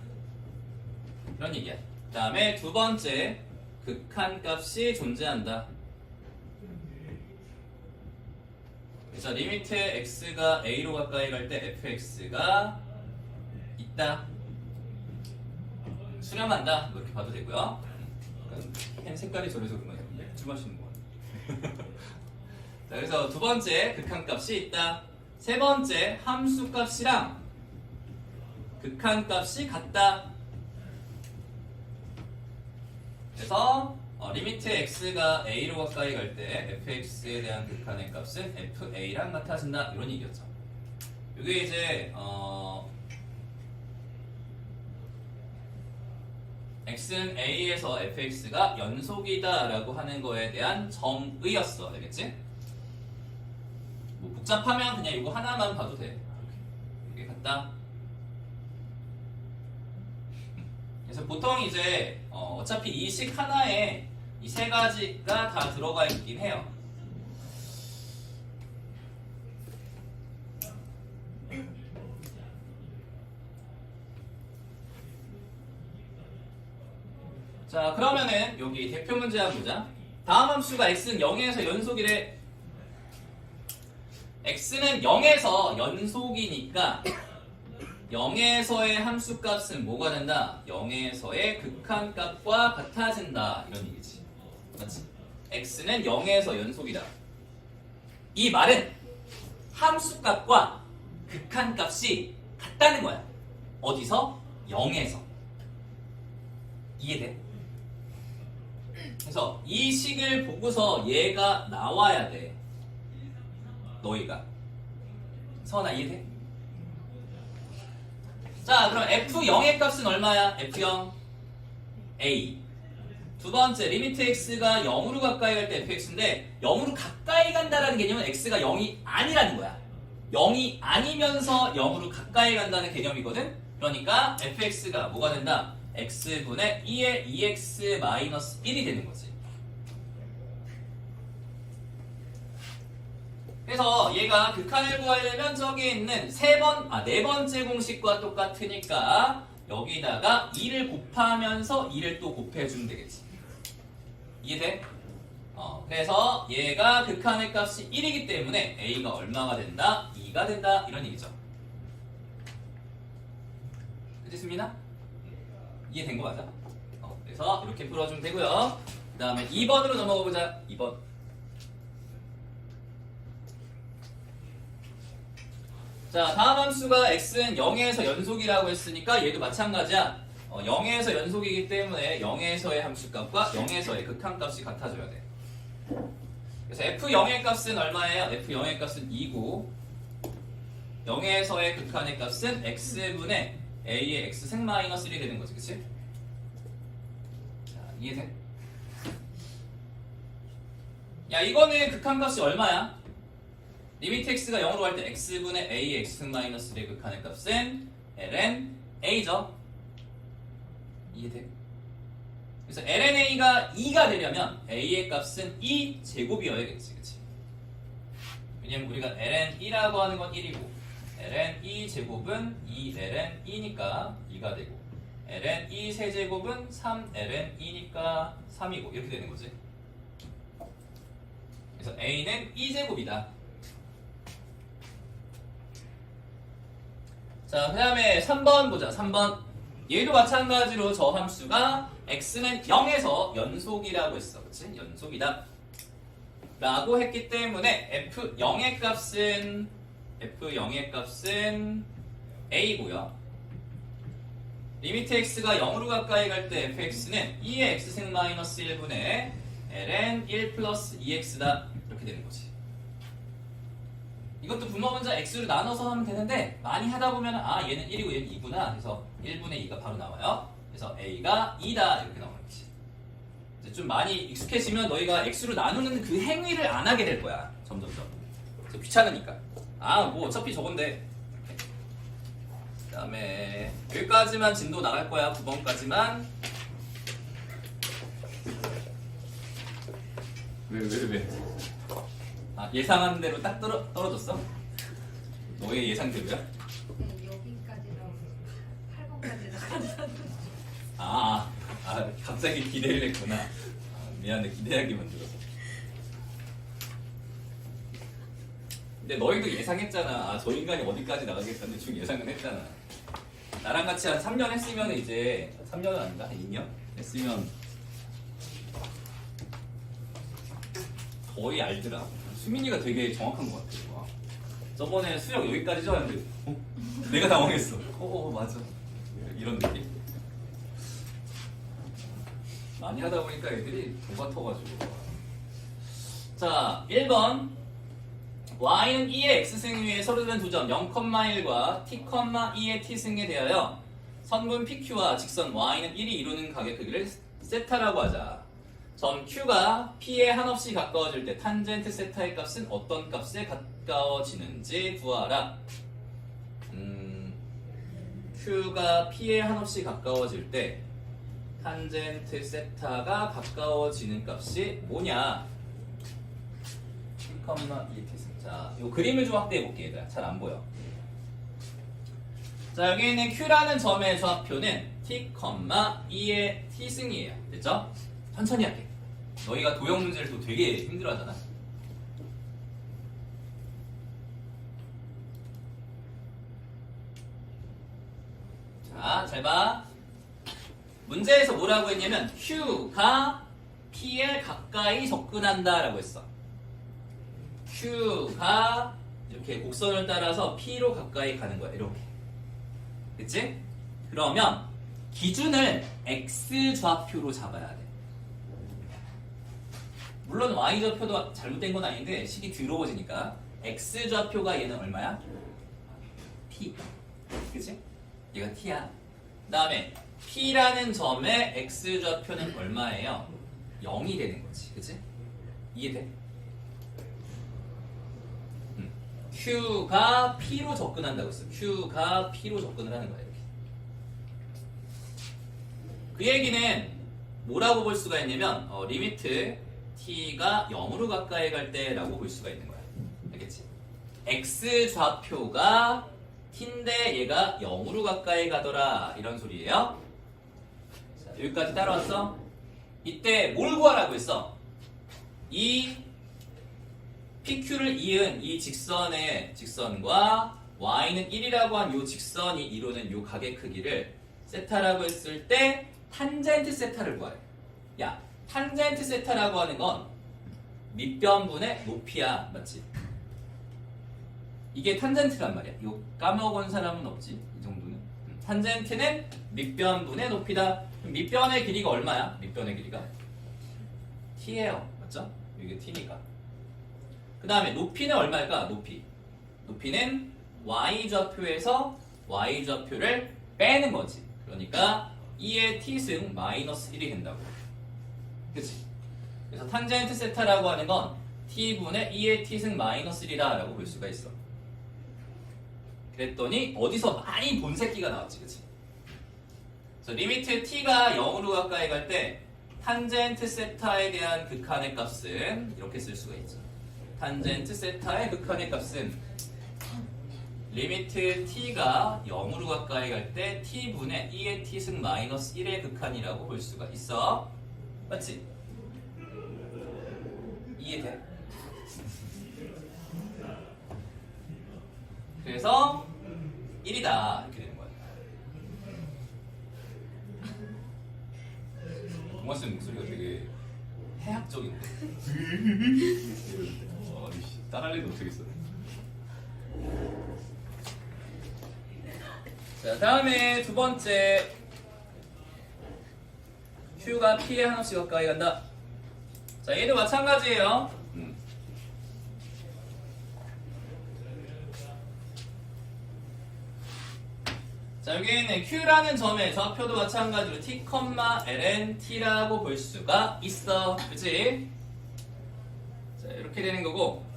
이런 얘기야. 그 다음에 두 번째, 극한값이 존재한다. 그래서 리미트 x가 a로 가까이 갈 때 fx가 있다. 수렴한다. 이렇게 봐도 되고요. 펜 색깔이 저래서 그런 거예요. 맥주 마시는 거 같아요. 자, 그래서 두 번째, 극한값이 있다. 세 번째, 함수값이랑 극한값이 같다. 그래서 리미트 x가 a로 가까이 갈 때 fx에 대한 극한의 값은 fa랑 같아진다. 이런 얘기였죠. 이게 이제 x는 a에서 fx가 연속이다 라고 하는 거에 대한 정의였어. 알겠지? 뭐 복잡하면 그냥 이거 하나만 봐도 돼. 이게 같다. 그래서 보통 이제 어차피 이 식 하나에 이 세 가지가 다 들어가 있긴 해요. 자, 그러면은 여기 대표 문제 한번 보자. 다음 함수가 x는 0에서 연속이래. x는 0에서 연속이니까 0에서의 함수값은 뭐가 된다? 0에서의 극한값과 같아진다. 이런 얘기지. 맞지? x는 0에서 연속이다. 이 말은 함수값과 극한값이 같다는 거야. 어디서? 0에서. 이해돼? 그래서 이 식을 보고서 얘가 나와야 돼. 너희가. 서원아, 이해돼? 자, 그럼 f0의 값은 얼마야? f0 a. 두 번째, 리미트 x가 0으로 가까이 갈 때 fx인데 0으로 가까이 간다라는 개념은 x가 0이 아니라는 거야. 0이 아니면서 0으로 가까이 간다는 개념이거든. 그러니까 fx가 뭐가 된다? x분의 2의 2x-1이 되는 거지. 그래서 얘가 극한을 구하려면 저기 있는 네 번째 공식과 똑같으니까 여기다가 2를 곱하면서 2를 또 곱해주면 되겠지. 이해돼? 그래서 얘가 극한의 값이 1이기 때문에 a가 얼마가 된다? 2가 된다. 이런 얘기죠. 그렇습니다? 이해된 거 맞아? 그래서 이렇게 풀어주면 되고요. 그 다음에 2번으로 넘어가 보자. 2번. 자, 다음 함수가 x는 0에서 연속이라고 했으니까 얘도 마찬가지야. 0에서 연속이기 때문에 0에서의 함수값과 0에서의 극한값이 같아져야 돼. 그래서 f0의 값은 얼마예요? f0의 값은 2고 0에서의 극한의 값은 x분의 a의 x승 마이너스 1이 되는 거지, 그치? 자, 이해돼? 야, 이거는 극한값이 얼마야? 리미트 x가 0으로 갈 때 x분의 a의 x승 마이너스 1의 극한의 값은 ln a죠. 이해돼? 그래서 ln a가 2가 되려면 a의 값은 2제곱이어야겠지, 그치? 왜냐면 우리가 ln2라고 하는 건 1이고 ln2 제곱은 2ln2니까 2가 되고 ln2 세제곱은 3ln2니까 3이고 이렇게 되는 거지. 그래서 a는 2제곱이다. 자, 그 다음에 3번 보자. 3번. 얘도 마찬가지로 저 함수가 x는 0에서 연속이라고 했어. 그치? 연속이다. 라고 했기 때문에 f0의 값은 a고요. 리미트 x가 0으로 가까이 갈 때 fx는 2의 x승 마이너스 1분의 ln 1 플러스 2x다. 이렇게 되는 거지. 이것도 분모 문자 x로 나눠서 하면 되는데 많이 하다 보면 아 얘는 1이고 얘는 2구나. 그래서 1분의 2가 바로 나와요. 그래서 a가 2다 이렇게 나오는 거지. 이제 좀 많이 익숙해지면 너희가 x로 나누는 그 행위를 안 하게 될 거야. 점점점. 그래서 귀찮으니까. 아 뭐 어차피 저건데. 그 다음에 여기까지만 진도 나갈 거야. 9번까지만. 왜? 아, 예상한 대로 딱 떨어졌어? 너의 예상대로야? 네, 여기까지라고 8번까지 나간다는. 갑자기 기대를 했구나. 미안해, 기대하게 만들어서. 근데 너희도 예상했잖아. 저 인간이 어디까지 나가겠다는 대충 예상은 했잖아. 나랑 같이 한 3년 했으면 이제 3년은 아닌가? 한 2년 했으면 거의 알더라. 수민이가 되게 정확한 것 같아. 와. 저번에 수영 여기까지 져왔는데 내가 당황했어. 맞아. 이런 느낌. 많이 하다 보니까 애들이 더 같아가지고. 자, 1번. y는 2의 x승 위에 서로 다른 두 점 0,1과 t,2의 t승에 대하여 선분 pq와 직선 y는 1이 이루는 각의 크기를 세타라고 하자. 점 q가 p에 한없이 가까워질 때 탄젠트 세타의 값은 어떤 값에 가까워지는지 구하라. q가 p에 한없이 가까워질 때 탄젠트 세타가 가까워지는 값이 뭐냐? 자, 이 그림을 좀 확대해 볼게요. 얘들아. 잘 안 보여. 자, 여기 있는 q라는 점의 좌표는 t, 2의 t승이에요. 됐죠? 천천히 할게. 너희가 도형 문제를 또 되게 힘들어 하잖아. 자, 잘 봐. 문제에서 뭐라고 했냐면 q가 p에 가까이 접근한다 라고 했어. q가 이렇게 곡선을 따라서 p로 가까이 가는 거야. 이렇게. 그치? 그러면 기준을 x 좌표로 잡아야 돼. 물론 y 좌표도 잘못된 건 아닌데 식이 더러워지니까 x 좌표가 얘는 얼마야? p. 그치? 얘가 t야. 그 다음에 p라는 점의 x 좌표는 얼마예요? 0이 되는 거지. 그치? 이해돼? q가 p로 접근한다고 했어. q가 p로 접근을 하는 거야. 이렇게. 그 얘기는 뭐라고 볼 수가 있냐면 리미트 t가 0으로 가까이 갈 때라고 볼 수가 있는 거야. 알겠지? x 좌표가 t인데 얘가 0으로 가까이 가더라 이런 소리예요. 자, 여기까지 따라왔어? 이때 뭘 구하라고 했어? 이 PQ를 이은 이 직선과 y는 1이라고 한 이 직선이 이루는 이 각의 크기를 세타라고 했을 때 탄젠트 세타를 구하래. 야, 탄젠트 세타라고 하는 건 밑변분의 높이야. 맞지? 이게 탄젠트란 말이야. 이거 까먹은 사람은 없지. 이 정도는. 탄젠트는 밑변분의 높이다. 그럼 밑변의 길이가 얼마야? 밑변의 길이가 t예요. 맞죠? 이게 t니까. 그 다음에 높이는 얼마일까? 높이는 y좌표에서 y좌표를 빼는 거지. 그러니까 2의 t승 마이너스 1이 된다고. 그치? 그래서 탄젠트 세타라고 하는 건 t분의 2의 t승 마이너스 1이다 라고 볼 수가 있어. 그랬더니 어디서 많이 본 새끼가 나왔지. 그치? 그래서 리미트 t가 0으로 가까이 갈 때 탄젠트 세타에 대한 극한의 값은 이렇게 쓸 수가 있죠. 탄젠트 세타의 극한의 값은 리미트 t가 0으로 가까이 갈 때 t분의 2의 t승 마이너스 1의 극한이라고 볼 수가 있어. 맞지? 이해돼? 그래서 1이다 이렇게 되는 거야. 동화 쌤 목소리가 되게 해학적인데. 따라하려도 못하겠어. 자, 다음에 두 번째. Q가 P에 한없이 가까이 간다. 자, 얘도 마찬가지예요. 자, 여기 있는 Q라는 점의 좌표도 마찬가지로 T, ln T라고 볼 수가 있어. 그치? 자, 이렇게 되는 거고.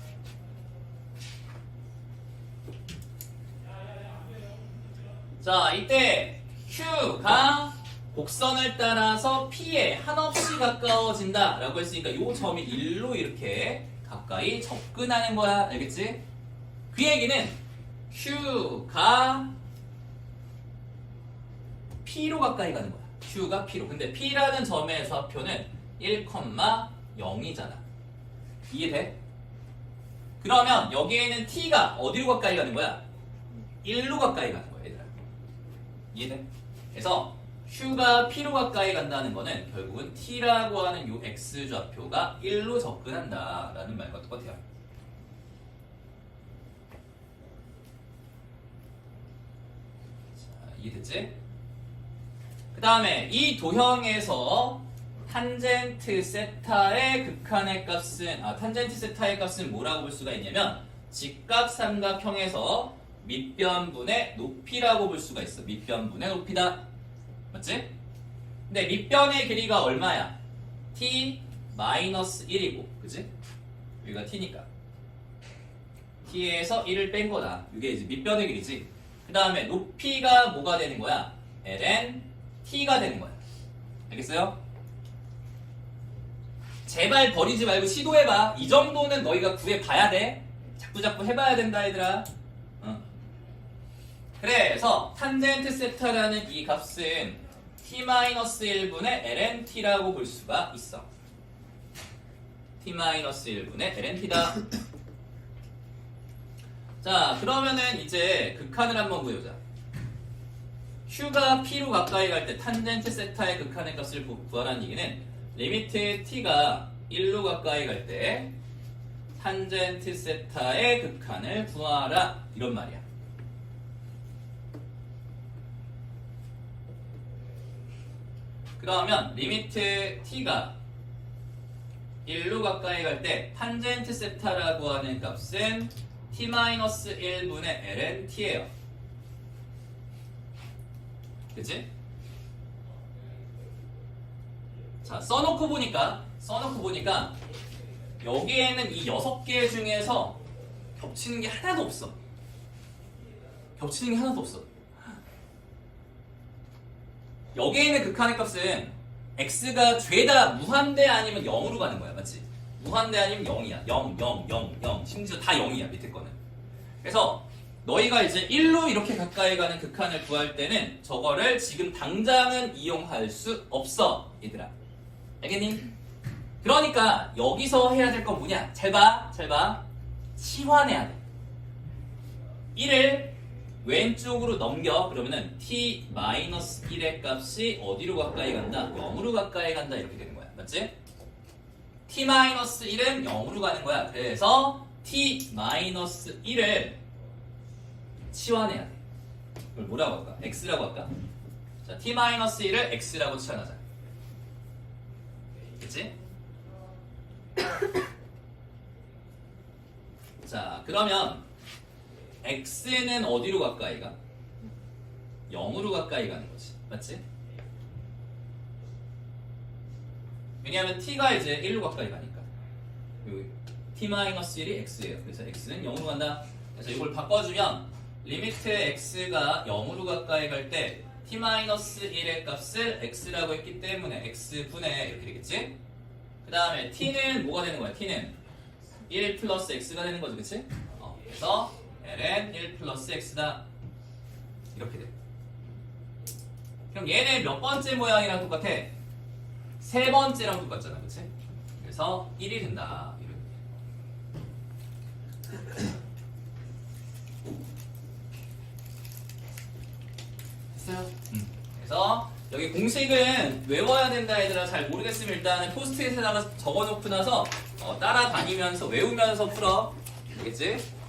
자, 이때 Q가 곡선을 따라서 P에 한없이 가까워진다 라고 했으니까 이 점이 1로 이렇게 가까이 접근하는 거야. 알겠지? 그 얘기는 Q가 P로 가까이 가는 거야. Q가 P로. 근데 P라는 점의 좌표는 1,0이잖아. 이해돼? 그러면 여기에는 T가 어디로 가까이 가는 거야? 1로 가까이 가는 거야, 얘들아. 이해돼? 그래서 Q가 P로 가까이 간다는 거는 결국은 T라고 하는 요 X 좌표가 1로 접근한다 라는 말과 똑같아요. 자, 이해됐지? 그 다음에 이 도형에서 탄젠트 세타의 극한의 값은 탄젠트 세타의 값은 뭐라고 볼 수가 있냐면 직각삼각형에서 밑변분의 높이라고 볼 수가 있어. 밑변분의 높이다. 맞지? 근데 밑변의 길이가 얼마야? t-1이고 그치? 여기가 t니까 t에서 1을 뺀 거다. 이게 이제 밑변의 길이지. 그 다음에 높이가 뭐가 되는 거야? ln t가 되는 거야. 알겠어요? 제발 버리지 말고 시도해봐. 이 정도는 너희가 구해봐야 돼. 자꾸 해봐야 된다 얘들아. 그래서 탄젠트 세타라는 이 값은 t-1분의 ln t라고 볼 수가 있어. t-1분의 ln t다. 자, 그러면은 이제 극한을 한번 구해보자. Q가 P로 가까이 갈 때 탄젠트 세타의 극한의 값을 구하라는 얘기는 리미트 t가 1로 가까이 갈 때 탄젠트 세타의 극한을 구하라 이런 말이야. 그러면 리미트 t가 1로 가까이 갈 때 탄젠트 세타라고 하는 값은 t-1분의 ln t예요. 그치? 자, 써놓고 보니까 여기에는 이 6개 중에서 겹치는 게 하나도 없어. 여기에 있는 극한의 값은 x가 죄다 무한대 아니면 0으로 가는 거야. 맞지? 무한대 아니면 0이야. 0, 0, 0, 0. 심지어 다 0이야. 밑에 거는. 그래서 너희가 이제 1로 이렇게 가까이 가는 극한을 구할 때는 저거를 지금 당장은 이용할 수 없어. 얘들아. 알겠니? 그러니까 여기서 해야 될 건 뭐냐? 잘 봐. 치환해야 돼. 1을 왼쪽으로 넘겨. 그러면은 t-1의 값이 어디로 가까이 간다? 0으로 가까이 간다. 이렇게 되는 거야. 맞지? t-1은 0으로 가는 거야. 그래서 t-1을 치환해야 돼. 그걸 뭐라고 할까? x라고 할까? 자, t-1을 x라고 치환하자. 그치? 자, 그러면 x는 어디로 가까이 가? 0으로 가까이 가는 거지. 맞지? 왜냐하면 t가 이제 1로 가까이 가니까. t-1이 x예요. 그래서 x는 0으로 간다. 그래서 이걸 바꿔주면 리미트 x가 0으로 가까이 갈 때 t-1의 값을 x라고 했기 때문에 x분의 이렇게 되겠지? 그 다음에 t는 뭐가 되는 거야? t는 1 플러스 x가 되는 거지, 그치? 그래서 ln 1 플러스 x다. 이렇게 돼. 그럼 얘네 몇 번째 모양이랑 똑같아? 세 번째랑 똑같잖아, 그치? 그래서 1이 된다. 됐어요? 그래서 여기 공식은 외워야 된다 얘들아. 잘 모르겠으면 일단은 포스트잇에다가 적어놓고 나서 따라다니면서 외우면서 풀어. 알겠지?